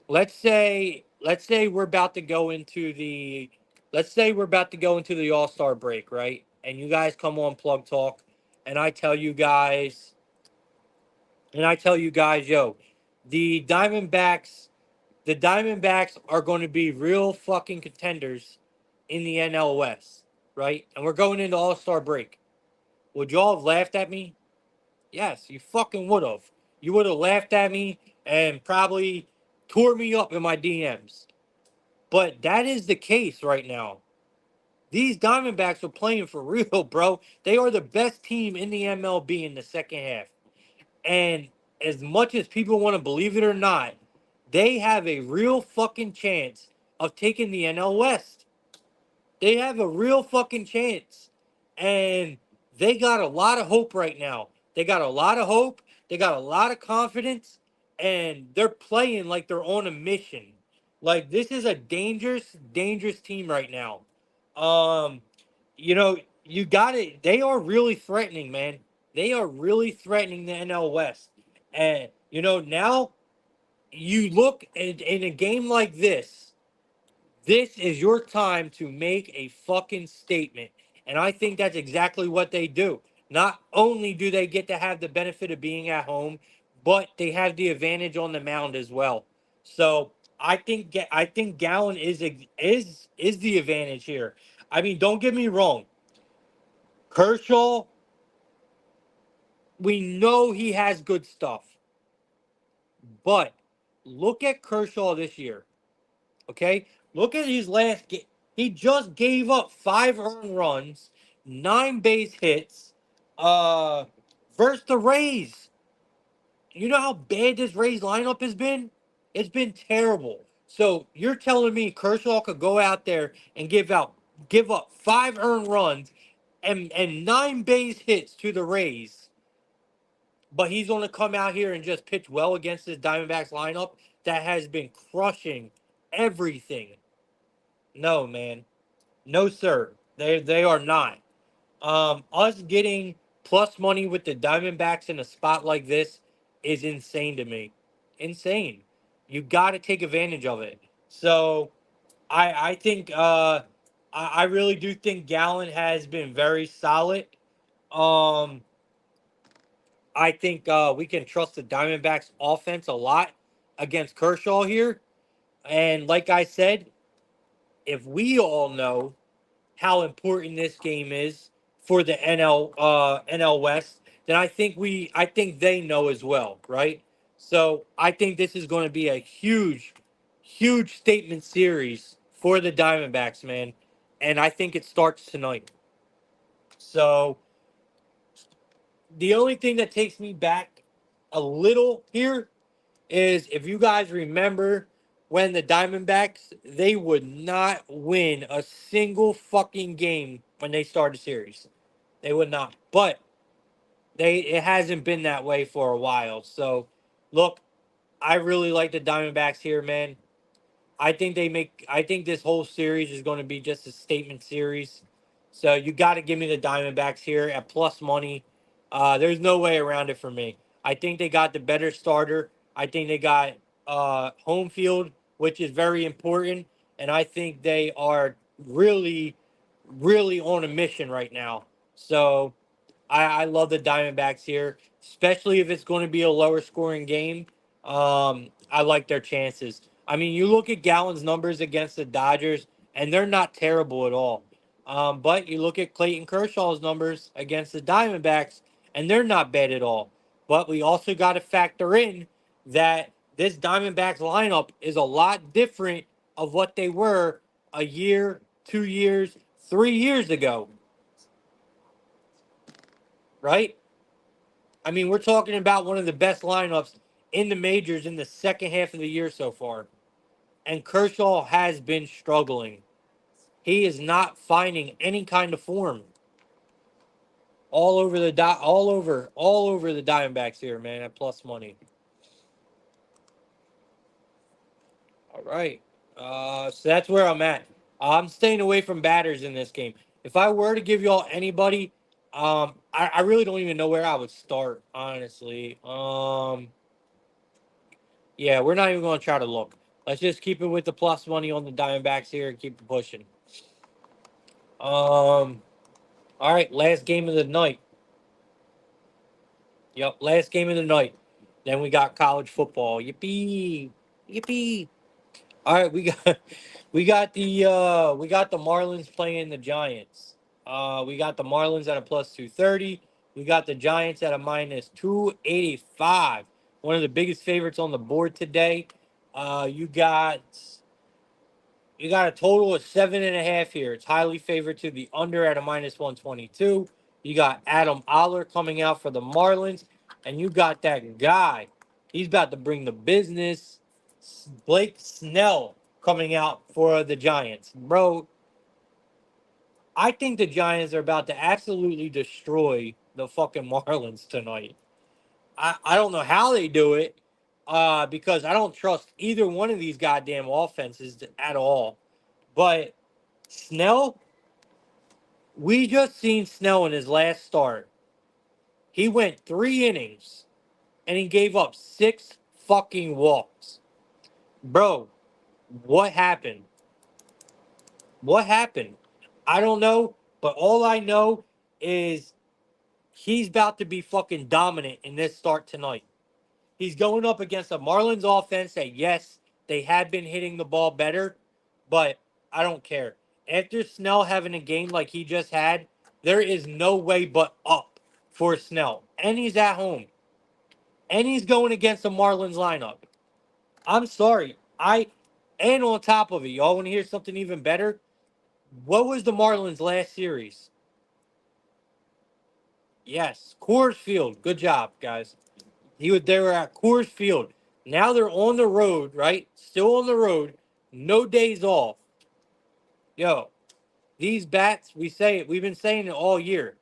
Let's say we're about to go into the All-Star break, right? And you guys come on Plug Talk and I tell you guys, yo, the Diamondbacks the Diamondbacks are going to be real fucking contenders in the NL West, right? And we're going into All-Star break. Would y'all have laughed at me? Yes, you fucking would have. You would have laughed at me and probably tore me up in my DMs. But that is the case right now. These Diamondbacks are playing for real, bro. They are the best team in the MLB in the second half. And as much as people want to believe it or not, they have a real fucking chance of taking the NL West. They have a real fucking chance. And they got a lot of hope right now. They got a lot of hope. They got a lot of confidence. And they're playing like they're on a mission. Like this is a dangerous team right now. Um, you got it. They are really threatening, man. They are really threatening the NL West. And now you look in a game like this is your time to make a fucking statement. And I think that's exactly what they do. Not only do they get to have the benefit of being at home, but they have the advantage on the mound as well. So I think Gallon is the advantage here. I mean, don't get me wrong. Kershaw, we know he has good stuff, but look at Kershaw this year. Okay, look at his last game. He just gave up 5 earned runs, 9 base hits, uh, versus the Rays. You know how bad this Rays lineup has been? It's been terrible. So you're telling me Kershaw could go out there and give up 5 earned runs and 9 base hits to the Rays, but he's going to come out here and just pitch well against this Diamondbacks lineup that has been crushing everything. No, man. No, sir. They are not. Us getting plus money with the Diamondbacks in a spot like this is insane to me. Insane. You got to take advantage of it. So I think I really do think Gallen has been very solid. Um, I think we can trust the Diamondbacks offense a lot against Kershaw here. And like I said, if we all know how important this game is for the NL West, then I think they know as well, right? So I think this is going to be a huge statement series for the Diamondbacks, man. And I think it starts tonight. So the only thing that takes me back a little here is if you guys remember when the Diamondbacks, they would not win a single fucking game when they started a series. They would not. But it hasn't been that way for a while. So look, I really like the Diamondbacks here, man. I think this whole series is going to be just a statement series. So you got to give me the Diamondbacks here at plus money. There's no way around it for me. I think they got the better starter. I think they got home field, which is very important, and I think they are really on a mission right now. So I love the Diamondbacks here, especially if it's going to be a lower scoring game. I like their chances. I mean, you look at Gallen's numbers against the Dodgers, and they're not terrible at all. But you look at Clayton Kershaw's numbers against the Diamondbacks, and they're not bad at all. But we also got to factor in that this Diamondbacks lineup is a lot different of what they were a year, 2 years, 3 years ago, right? I mean, we're talking about one of the best lineups in the majors in the second half of the year so far. And Kershaw has been struggling. He is not finding any kind of form. All over the Diamondbacks here, man, at plus money. All right. So that's where I'm at. I'm staying away from batters in this game. If I were to give y'all anybody, I really don't even know where I would start, honestly. Yeah, we're not even going to try to look. Let's just keep it with the plus money on the Diamondbacks here and keep it pushing. All right, last game of the night. Yep, last game of the night. Then we got college football. Yippee, yippee! All right, we got the Marlins playing the Giants. We got the Marlins at a plus 230. We got the Giants at a minus 285. One of the biggest favorites on the board today. You got a total of 7.5 here. It's highly favored to the under at a minus 122. You got Adam Oller coming out for the Marlins, and you got that guy. He's about to bring the business. Blake Snell coming out for the Giants. Bro, I think the Giants are about to absolutely destroy the fucking Marlins tonight. I don't know how they do it because I don't trust either one of these goddamn offenses at all. But Snell, we just seen Snell in his last start. He went 3 innings and he gave up 6 fucking walks. Bro, what happened? What happened? I don't know, but all I know is he's about to be dominant in this start tonight. He's going up against a Marlins offense that, yes, They had been hitting the ball better, but I don't care. After Snell having a game like he just had, there is no way but up for Snell. And he's at home. And he's going against the Marlins lineup. I'm sorry. And on top of it, y'all want to hear something even better? What was the Marlins last series? Yes, Coors Field. Good job, guys. They were at Coors Field. Now they're on the road, right? Still on the road. No days off. Yo, these bats, we've been saying it all year.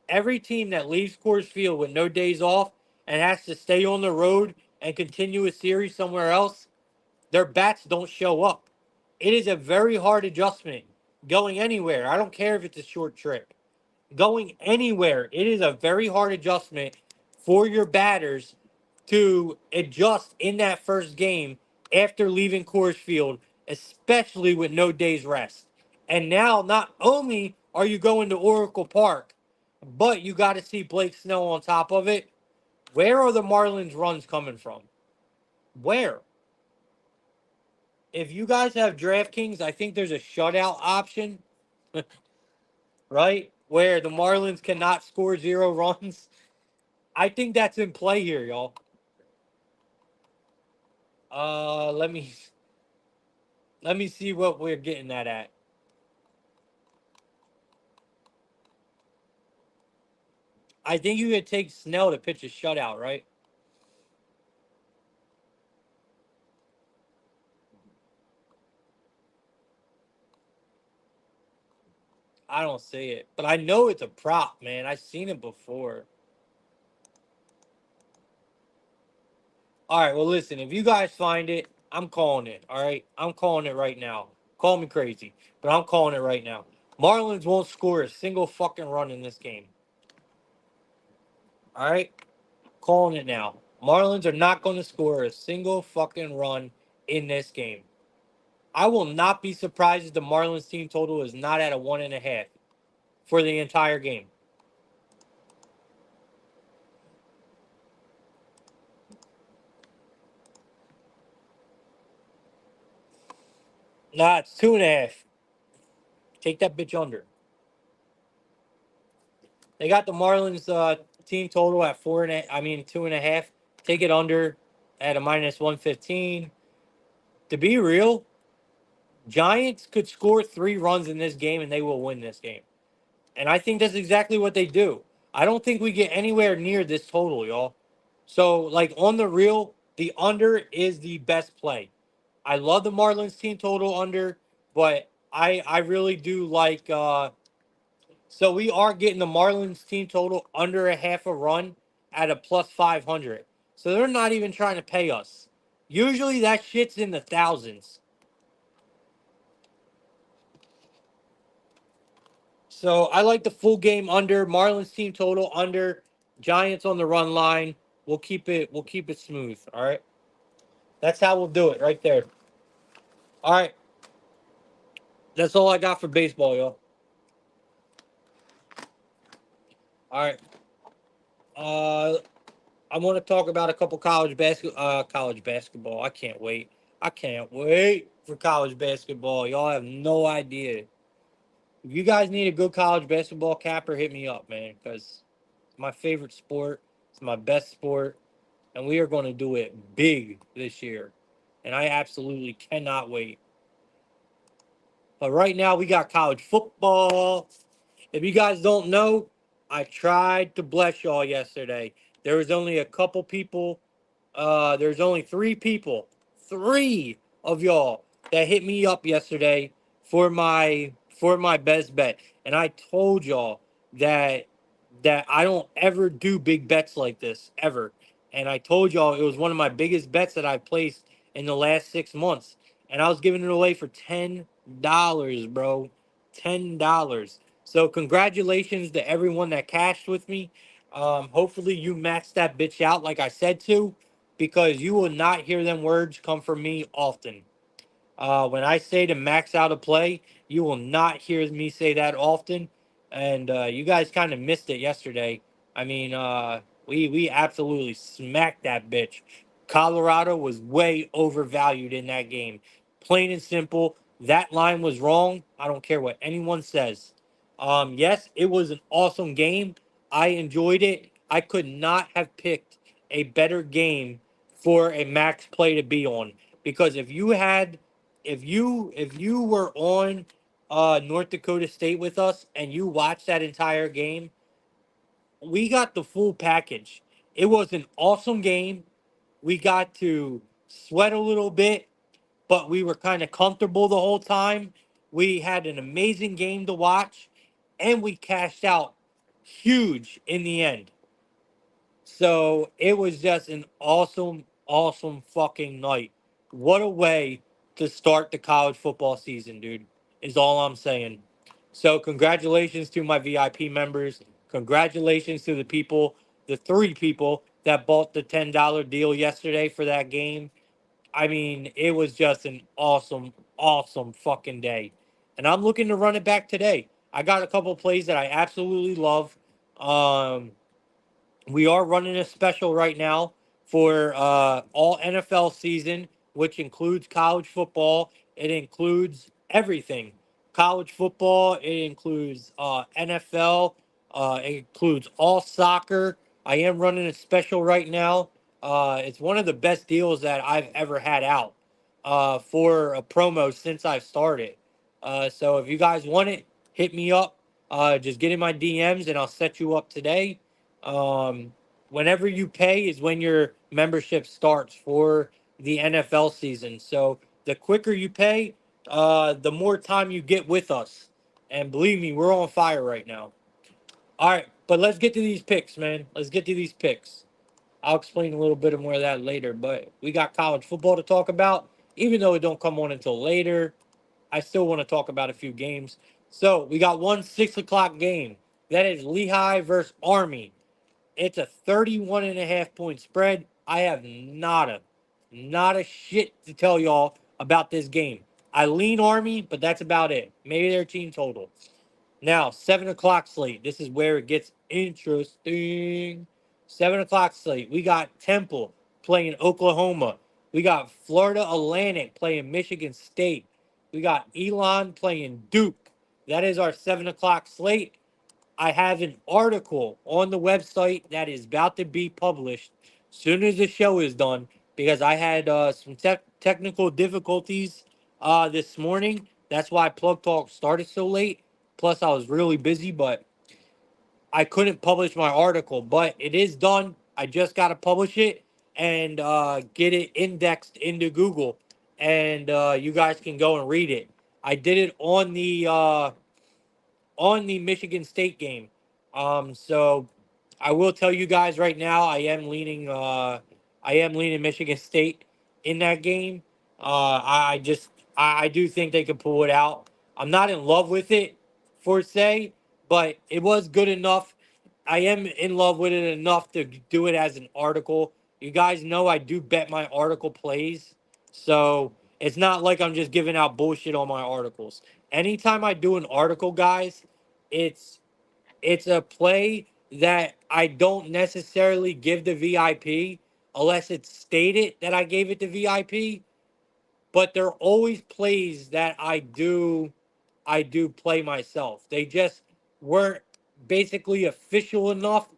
Every team that leaves Coors Field with no days off and has to stay on the road and continue a series somewhere else, their bats don't show up. It is a very hard adjustment going anywhere. I don't care if it's a short trip. Going anywhere, it is a very hard adjustment for your batters to adjust in that first game after leaving Coors Field, especially with no days rest. And now, not only are you going to Oracle Park, but you got to see Blake Snell on top of it. Where are the Marlins runs coming from? Where? If you guys have DraftKings, I think there's a shutout option, right? Where the Marlins cannot score 0 runs. I think that's in play here, y'all. Let me see what we're getting that at. I think you could take Snell to pitch a shutout, right? I don't see it, but I know it's a prop, man. I've seen it before. All right, well, listen, if you guys find it, I'm calling it. All right, I'm calling it right now. Call me crazy, but I'm calling it right now. Marlins won't score a single fucking run in this game. All right, calling it now. Marlins are not going to score a single fucking run in this game. I will not be surprised if the Marlins team total is not at a 1.5 for the entire game. Nah, it's 2.5. Take that bitch under. They got the Marlins team total at 4.5. I mean 2.5. Take it under at a -115. To be real, Giants could score 3 runs in this game and they will win this game. And I think that's exactly what they do. I don't think we get anywhere near this total, y'all. So, like on the real, the under is the best play. I love the Marlins team total under, but I really do like so we are getting the Marlins team total under a half a run at a +500. So they're not even trying to pay us. Usually that shit's in the thousands. So I like the full game under, Marlins team total under, Giants on the run line. We'll keep it smooth, all right? That's how we'll do it right there. All right. That's all I got for baseball, y'all. All right. Uh I want to talk about a couple college basketball. I can't wait. I can't wait for college basketball. Y'all have no idea. If you guys need a good college basketball capper, hit me up, man, because it's my favorite sport. It's my best sport, and we are going to do it big this year. And I absolutely cannot wait. But right now, we got college football. If you guys don't know, I tried to bless y'all yesterday. There was only a couple people. There's only 3 people, 3 of y'all that hit me up yesterday for my best bet, and I told y'all that I don't ever do big bets like this ever, and I told y'all it was one of my biggest bets that I placed in the last 6 months, and I was giving it away for $10, bro, $10. So congratulations to everyone that cashed with me. Hopefully you maxed that bitch out like I said to, because you will not hear them words come from me often. When I say to max out a play, you will not hear me say that often. And you guys kind of missed it yesterday. I mean, we absolutely smacked that bitch. Colorado was way overvalued in that game. Plain and simple, that line was wrong. I don't care what anyone says. Yes, it was an awesome game. I enjoyed it. I could not have picked a better game for a max play to be on, because if you were on North Dakota State with us and you watched that entire game, we got the full package. It was an awesome game. We got to sweat a little bit, but we were kind of comfortable the whole time. We had an amazing game to watch, and we cashed out huge in the end. So it was just an awesome, awesome fucking night. What a way to start the college football season, dude, is all I'm saying. So, congratulations to my VIP members. Congratulations to the people, the three people that bought the $10 deal yesterday for that game. I mean, it was just an awesome, awesome fucking day. And I'm looking to run it back today. I got a couple plays that I absolutely love. We are running a special right now for all NFL season, which includes college football. It includes everything. College football, it includes NFL, it includes all soccer. I am running a special right now. It's one of the best deals that I've ever had out for a promo since I've started. So if you guys want it, hit me up. Just get in my DMs and I'll set you up today. um, Whenever you pay is when your membership starts for the NFL season. So the quicker you pay, the more time you get with us. And believe me, we're on fire right now. All right, but let's get to these picks, man. Let's get to these picks. I'll explain a little bit more of that later, but we got college football to talk about. Even though it don't come on until later, I still want to talk about a few games. So we got one 6 o'clock game. That is Lehigh versus Army. It's a 31.5 point spread. I have not a shit to tell y'all about this game. I lean Army, but that's about it. Maybe their team total. Now, 7 o'clock slate. This is where it gets interesting. 7 o'clock slate. We got Temple playing Oklahoma. We got Florida Atlantic playing Michigan State. We got Elon playing Duke. That is our 7 o'clock slate. I have an article on the website that is about to be published soon as the show is done, because I had some technical difficulties this morning. That's why Plug Talk started so late. Plus, I was really busy, but I couldn't publish my article. But it is done. I just got to publish it and get it indexed into Google, and you guys can go and read it. I did it on the Michigan State game. So I will tell you guys right now, I am leaning Michigan State in that game. I do think they could pull it out. I'm not in love with it for say, but it was good enough. I am in love with it enough to do it as an article. You guys know I do bet my article plays. So it's not like I'm just giving out bullshit on my articles. Anytime I do an article, guys, it's it's a play that I don't necessarily give the VIP unless it's stated that I gave it to VIP. But they're always plays that I do play myself. They just weren't basically official enough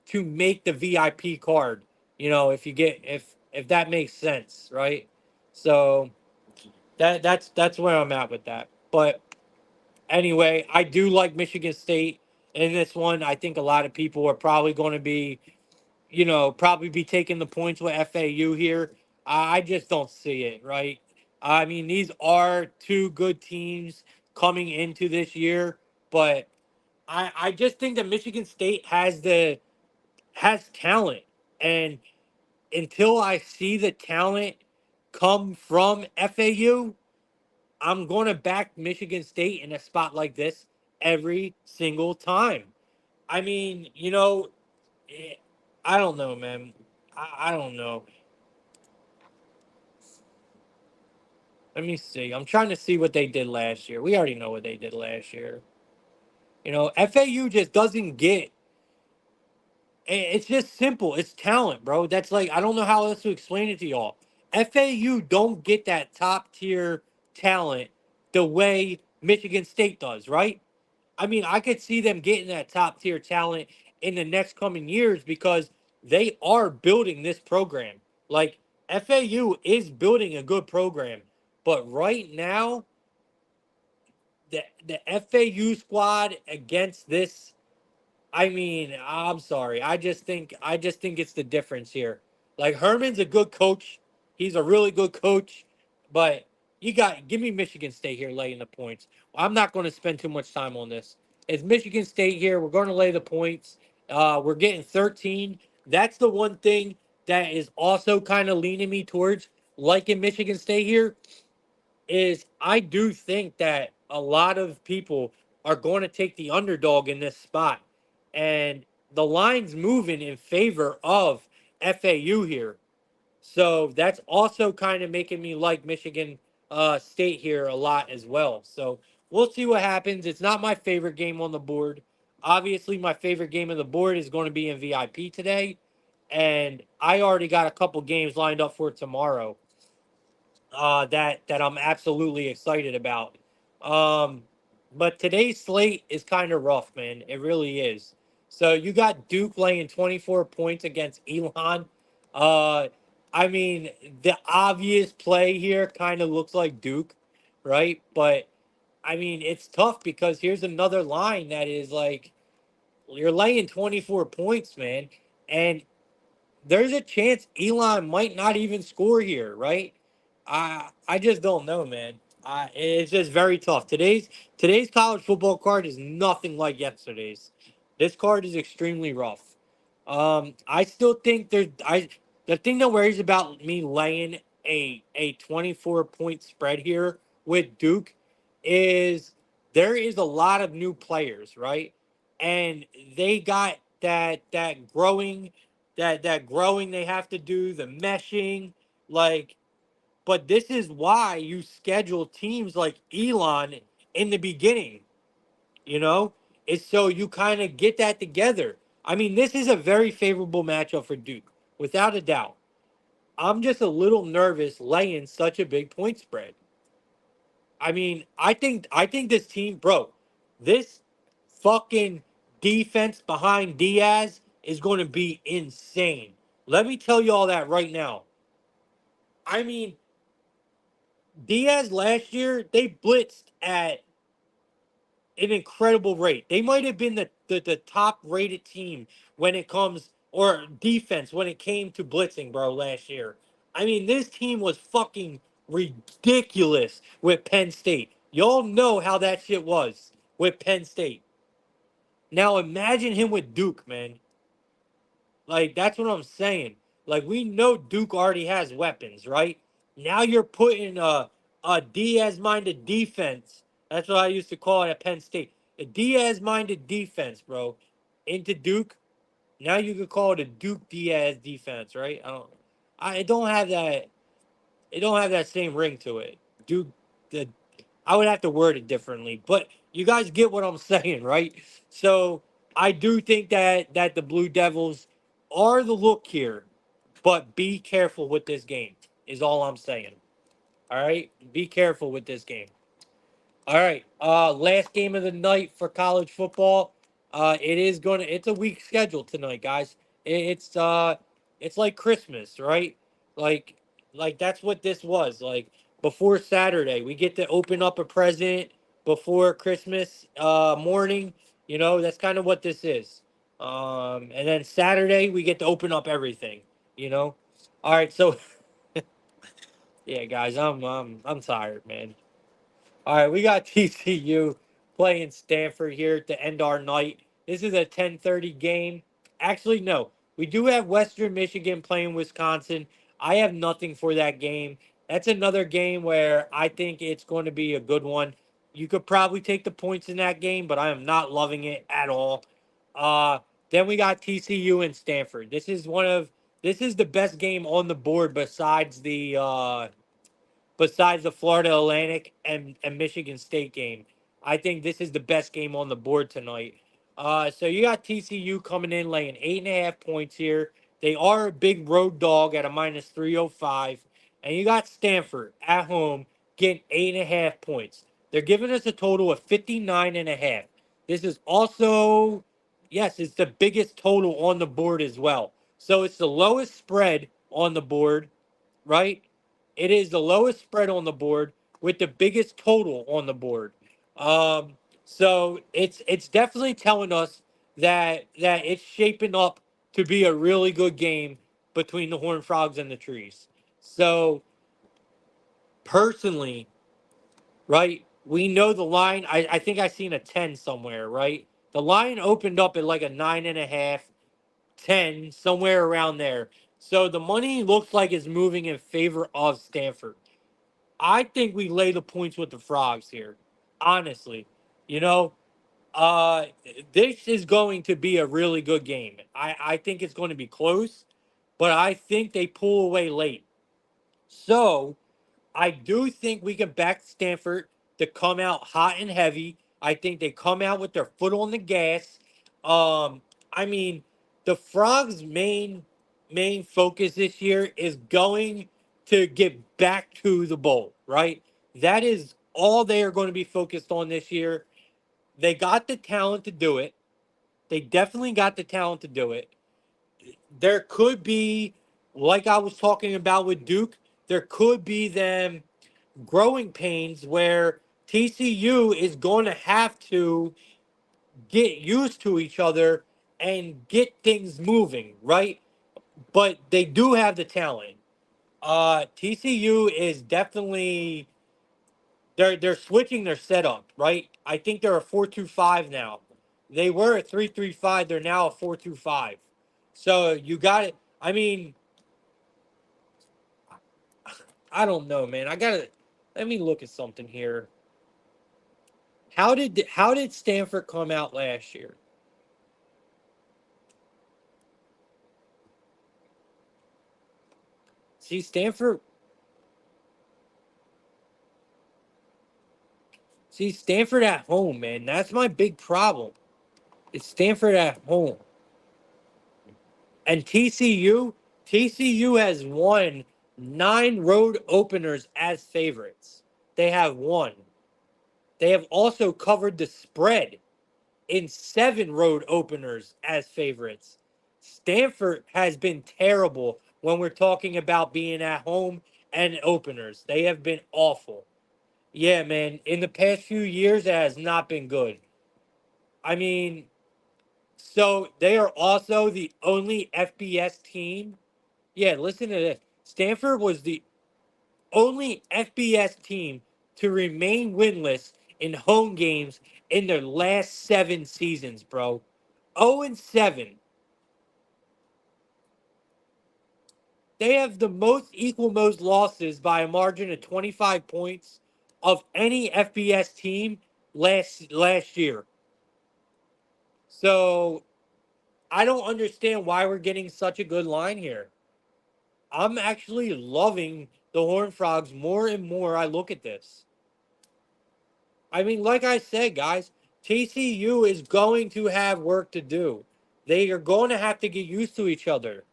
to make the VIP card. If that makes sense, right? So that's where I'm at with that. But anyway, I do like Michigan State in this one. I think a lot of people are probably going to be, probably be taking the points with FAU here. I just don't see it, right? I mean, these are two good teams coming into this year, but I just think that Michigan State has talent, and until I see the talent come from FAU, I'm going to back Michigan State in a spot like this every single time. I mean, eh, I don't know, man. I don't know. Let me see. I'm trying to see what they did last year. We already know what they did last year. FAU just doesn't get It's just simple. It's talent, bro. That's like I don't know how else to explain it to y'all. FAU don't get that top tier talent the way Michigan State does, right? I mean, I could see them getting that top tier talent in the next coming years because they are building this program. Like FAU is building a good program, but right now the FAU squad against this, I mean, I'm sorry. I just think it's the difference here. Like Herman's a good coach. He's a really good coach, but you got give me Michigan State here laying the points. I'm not going to spend too much time on this. It's Michigan State here. We're going to lay the points. We're getting 13. That's the one thing that is also kind of leaning me towards liking Michigan State here is I do think that a lot of people are going to take the underdog in this spot. And the line's moving in favor of FAU here. So that's also kind of making me like Michigan State here a lot as well. So we'll see what happens. It's not my favorite game on the board. Obviously, my favorite game on the board is going to be in VIP today. And I already got a couple games lined up for tomorrow that I'm absolutely excited about. Um, but today's slate is kind of rough, man. It really is. So you got Duke laying 24 points against Elon. Uh, I mean, the obvious play here kind of looks like Duke, right? But I mean, it's tough because here's another line that is like you're laying 24 points, man, and there's a chance Elon might not even score here, right? I just don't know, man. It's just very tough. Today's college football card is nothing like yesterday's. This card is extremely rough. I still think the thing that worries about me laying a 24-point spread here with Duke is there is a lot of new players, right? And they got that growing they have to do, the meshing, like but this is why you schedule teams like Elon in the beginning, you know? It's so you kind of get that together. I mean, this is a very favorable matchup for Duke, without a doubt. I'm just a little nervous laying such a big point spread. I mean, I think this team, bro, this fucking defense behind Diaz is going to be insane. Let me tell you all that right now. I mean, Diaz last year, they blitzed at an incredible rate. They might have been the top rated team when it comes or defense when it came to blitzing, bro, last year. I mean, this team was fucking ridiculous with Penn State. Y'all know how that shit was with Penn State. Now imagine him with Duke, man. Like that's what I'm saying. Like we know Duke already has weapons, right? Now you're putting a Diaz minded defense. That's what I used to call it at Penn State. A Diaz minded defense, bro. Into Duke. Now you could call it a Duke Diaz defense, right? I don't have that it don't have that same ring to it. Duke the I would have to word it differently, but you guys get what I'm saying, right? So I do think that the Blue Devils are the look here, but be careful with this game. Is all I'm saying. All right, be careful with this game. All right. Last game of the night for college football. It's a weak schedule tonight, guys. It's like Christmas, right? Like like that's what this was. Like before Saturday, we get to open up a present before Christmas morning. That's kind of what this is. And then Saturday we get to open up everything, you know? All right, so yeah, guys, I'm tired, man. All right, we got TCU playing Stanford here to end our night. This is a 10:30 game. Actually, no. We do have Western Michigan playing Wisconsin. I have nothing for that game. That's another game where I think it's going to be a good one. You could probably take the points in that game, but I am not loving it at all. Uh, then we got TCU and Stanford. This is the best game on the board besides the Florida Atlantic and Michigan State game. I think this is the best game on the board tonight. So you got TCU coming in laying 8.5 points here. They are a big road dog at a -305. And you got Stanford at home getting 8.5 points. They're giving us a total of 59.5. This is also, yes, it's the biggest total on the board as well. So it's the lowest spread on the board, right? It is the lowest spread on the board with the biggest total on the board. Um, so it's definitely telling us that it's shaping up to be a really good game between the Horned Frogs and the Trees. So personally, right, we know the line. I think I seen a 10 somewhere, right? The line opened up at like a 9.5, 10, somewhere around there. So the money looks like it's moving in favor of Stanford. I think we lay the points with the Frogs here. Honestly, you know, uh, this is going to be a really good game. I think it's going to be close, but I think they pull away late. So I do think we can back Stanford to come out hot and heavy. I think they come out with their foot on the gas. I mean, the Frogs' main focus this year is going to get back to the bowl, right? That is all they are going to be focused on this year. They got the talent to do it. They definitely got the talent to do it. There could be, like I was talking about with Duke, there could be them growing pains where TCU is going to have to get used to each other and get things moving, right? But they do have the talent. TCU is definitely they're switching their setup, right? I think they're a 4-2-5 now. They were a 3-3-5, they're now a 4-2-5. So you got it. I mean, I don't know, man. I gotta let me look at something here. How did Stanford come out last year? See, Stanford at home, man. That's my big problem. It's Stanford at home. And TCU has won 9 road openers as favorites. They have won. They have also covered the spread in 7 road openers as favorites. Stanford has been terrible when we're talking about being at home and openers. They have been awful. Yeah, man. In the past few years, it has not been good. I mean, so they are also the only FBS team. Yeah, listen to this. Stanford was the only FBS team to remain winless in home games in their last 7 seasons, bro. 0-7. They have the most losses by a margin of 25 points of any FBS team last year. So I don't understand why we're getting such a good line here. I'm actually loving the Horned Frogs more and more I look at this. I mean, like I said, guys, TCU is going to have work to do. They are going to have to get used to each other.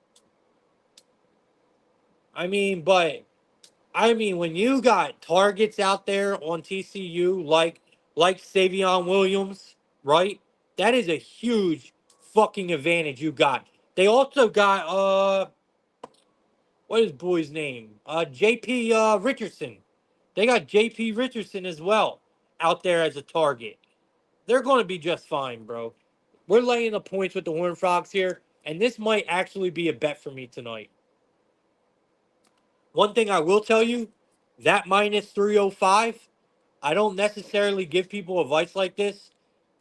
I mean, but when you got targets out there on TCU like Savion Williams, right? That is a huge fucking advantage you got. They also got what is boy's name? JP Richardson. They got JP Richardson as well out there as a target. They're going to be just fine, bro. We're laying the points with the Horned Frogs here, and this might actually be a bet for me tonight. One thing I will tell you, that -305, I don't necessarily give people advice like this,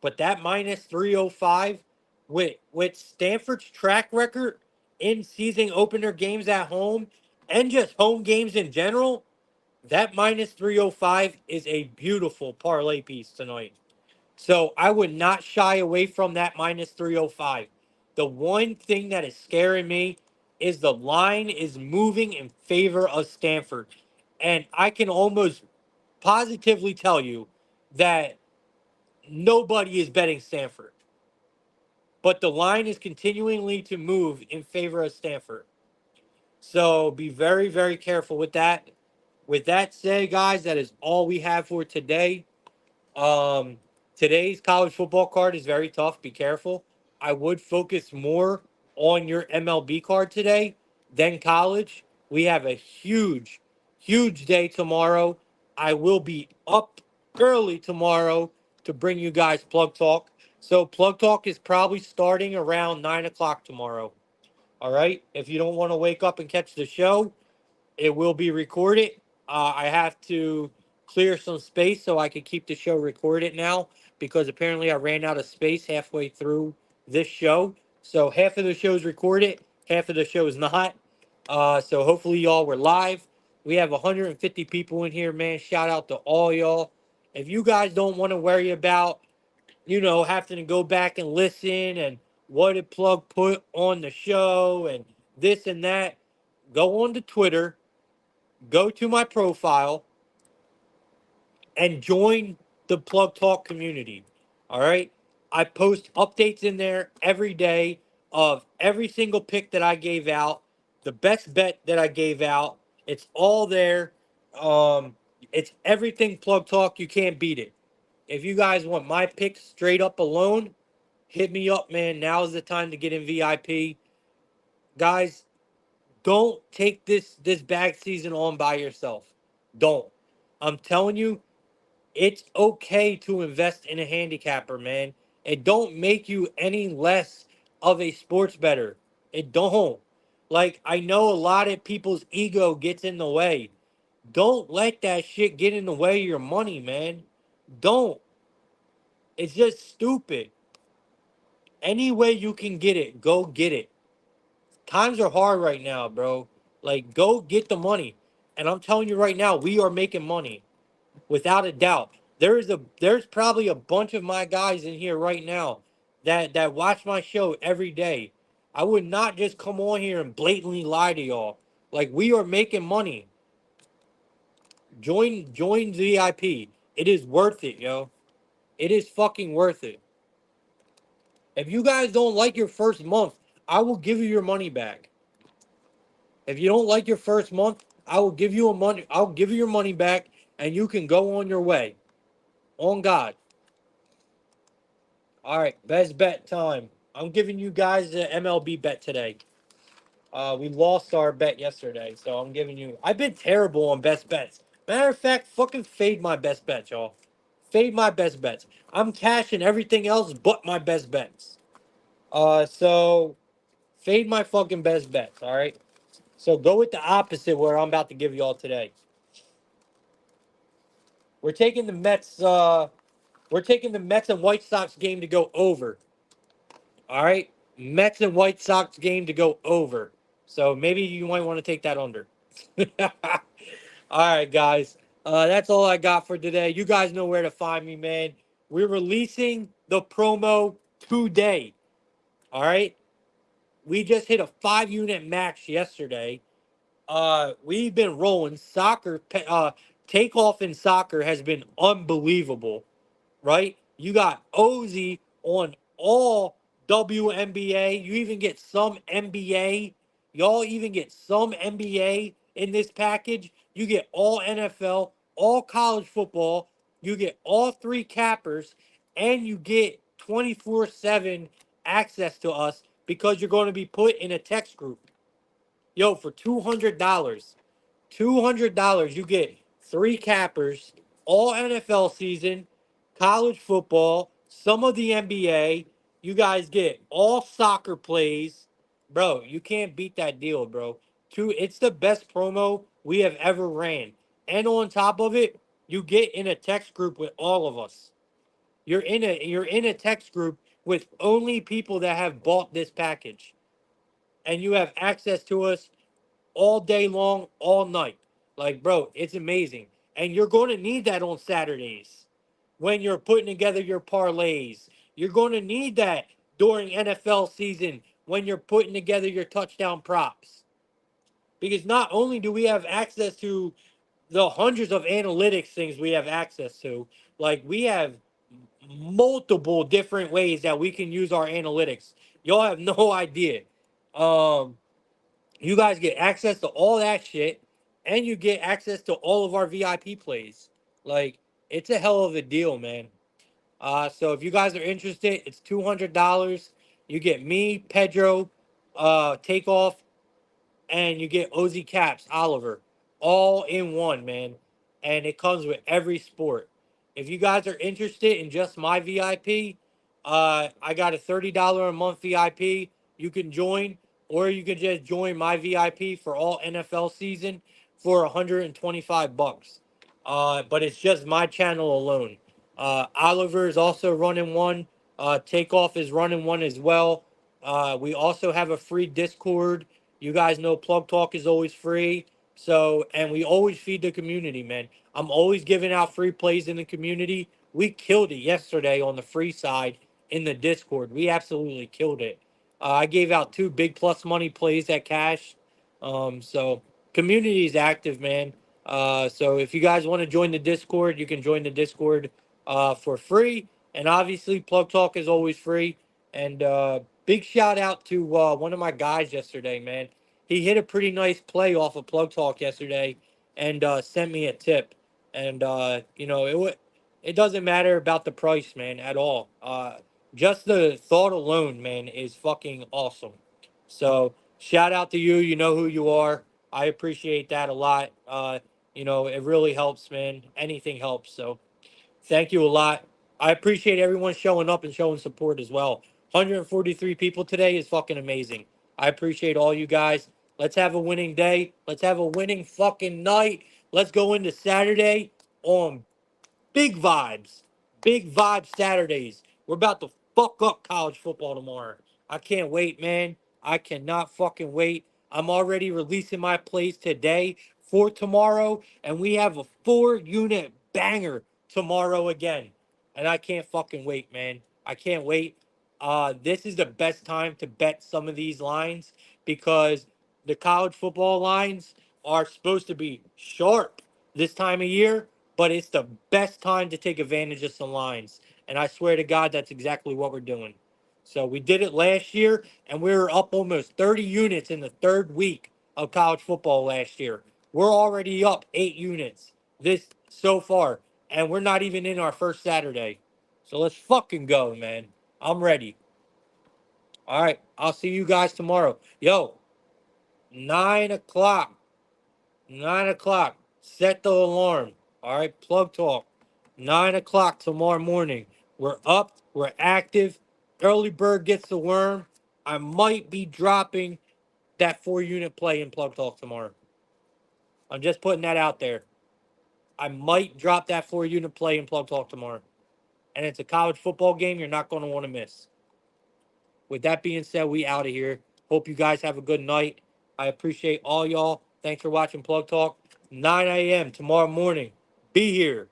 but that -305 with Stanford's track record in season opener games at home and just home games in general, that -305 is a beautiful parlay piece tonight. So I would not shy away from that -305. The one thing that is scaring me is the line is moving in favor of Stanford. And I can almost positively tell you that nobody is betting Stanford. but the line is continually to move in favor of Stanford. So be very, very careful with that. With that said, guys, that is all we have for today. Um, Today's college football card is very tough. Be careful. I would focus more on your MLB card today than college. We have a huge, huge day tomorrow. I will be up early tomorrow to bring you guys Plug Talk. So Plug Talk is probably starting around 9 o'clock tomorrow. All right. If you don't want to wake up and catch the show, it will be recorded. I have to clear some space so I can keep the show recorded now because apparently I ran out of space halfway through this show. So half of the show is recorded, half of the show is not. So hopefully y'all were live. We have 150 people in here, man. Shout out to all y'all. If you guys don't want to worry about, having to go back and listen and what did Plug put on the show and this and that, go on to Twitter, go to my profile, and join the Plug Talk community. All right. I post updates in there every day of every single pick that I gave out, the best bet that I gave out. It's all there. It's everything Plug Talk. You can't beat it. If you guys want my picks straight up alone, hit me up, man. Now is the time to get in VIP. Guys, don't take this bag season on by yourself. Don't. I'm telling you, it's okay to invest in a handicapper, man. It don't make you any less of a sports bettor. It don't. Like, I know a lot of people's ego gets in the way. Don't let that shit get in the way of your money, man. Don't. It's just stupid. Any way you can get it, go get it. Times are hard right now, bro. Like, go get the money. And I'm telling you right now, we are making money without a doubt. There's probably a bunch of my guys in here right now that watch my show every day. I would not just come on here and blatantly lie to y'all. Like, we are making money. Join VIP. It is worth it, yo. It is fucking worth it. If you guys don't like your first month, I will give you your money back. If you don't like your first month, I'll give you your money back and you can go on your way. On God. All right, best bet time. I'm giving you guys the MLB bet today. We lost our bet yesterday, so I'm giving you. I've been terrible on best bets. Matter of fact, fucking fade my best bets, y'all. Fade my best bets. I'm cashing everything else but my best bets. So fade my fucking best bets. All right. So go with the opposite where I'm about to give y'all today. We're taking the Mets. We're taking the Mets and White Sox game to go over. All right. Mets and White Sox game to go over. So maybe you might want to take that under. All right, guys. That's all I got for today. You guys know where to find me, man. We're releasing the promo today. All right. We just hit a 5-unit max yesterday. We've been rolling. Takeoff in soccer has been unbelievable, right? You got Ozzy on all WNBA. You even get some NBA. Y'all even get some NBA in this package. You get all NFL, all college football. You get all three cappers, and you get 24/7 access to us because you're going to be put in a text group. Yo, for $200. $200, you get three cappers, all NFL season, college football, some of the NBA. You guys get all soccer plays. Bro, you can't beat that deal, bro. It's the best promo we have ever ran. And on top of it, you get in a text group with all of us. You're in a text group with only people that have bought this package. And you have access to us all day long, all night. Like, bro, it's amazing. And you're going to need that on Saturdays when you're putting together your parlays. You're going to need that during NFL season when you're putting together your touchdown props. Because not only do we have access to the hundreds of analytics things we have access to, like we have multiple different ways that we can use our analytics. Y'all have no idea. Um, you guys get access to all that shit, and you get access to all of our VIP plays. Like, it's a hell of a deal, man. So if you guys are interested, it's $200. You get me, Pedro, Takeoff, and you get Ozzy Caps, Oliver, all in one, man. And it comes with every sport. If you guys are interested in just my VIP, I got a $30 a month VIP. You can join, or you can just join my VIP for all NFL season for 125 bucks. But it's just my channel alone. Oliver is also running one. Takeoff is running one as well. We also have a free Discord. You guys know Plug Talk is always free. So, and we always feed the community, man. I'm always giving out free plays in the community. We killed it yesterday on the free side in the Discord. We absolutely killed it. I gave out 2 big plus money plays at cash. So community is active, man. So if you guys want to join the Discord, you can join the Discord for free. And obviously, Plug Talk is always free. And big shout out to one of my guys yesterday, man. He hit a pretty nice play off of Plug Talk yesterday, and sent me a tip. And it doesn't matter about the price, man, at all. Just the thought alone, man, is fucking awesome. So shout out to you. You know who you are. I appreciate that a lot. It really helps, man. Anything helps. So thank you a lot. I appreciate everyone showing up and showing support as well. 143 people today is fucking amazing. I appreciate all you guys. Let's have a winning day. Let's have a winning fucking night. Let's go into Saturday on big vibes. Big vibes Saturdays. We're about to fuck up college football tomorrow. I can't wait, man. I cannot fucking wait. I'm already releasing my plays today for tomorrow, and we have a 4-unit banger tomorrow again. And I can't fucking wait, man. I can't wait. This is the best time to bet some of these lines because the college football lines are supposed to be sharp this time of year, but it's the best time to take advantage of some lines. And I swear to God, that's exactly what we're doing. So we did it last year, and we were up almost 30 units in the 3rd week of college football last year. We're already up 8 units this so far, and we're not even in our first Saturday. So let's fucking go, man. I'm ready. All right, I'll see you guys tomorrow. Yo, 9 o'clock. 9 o'clock. Set the alarm. All right, Plug Talk. 9 o'clock tomorrow morning. We're up. We're active. Early bird gets the worm. I might be dropping that 4-unit play in Plug Talk tomorrow. I'm just putting that out there. I might drop that 4-unit play in Plug Talk tomorrow. And it's a college football game you're not going to want to miss. With that being said, we out of here. Hope you guys have a good night. I appreciate all y'all. Thanks for watching Plug Talk. 9 a.m. tomorrow morning. Be here.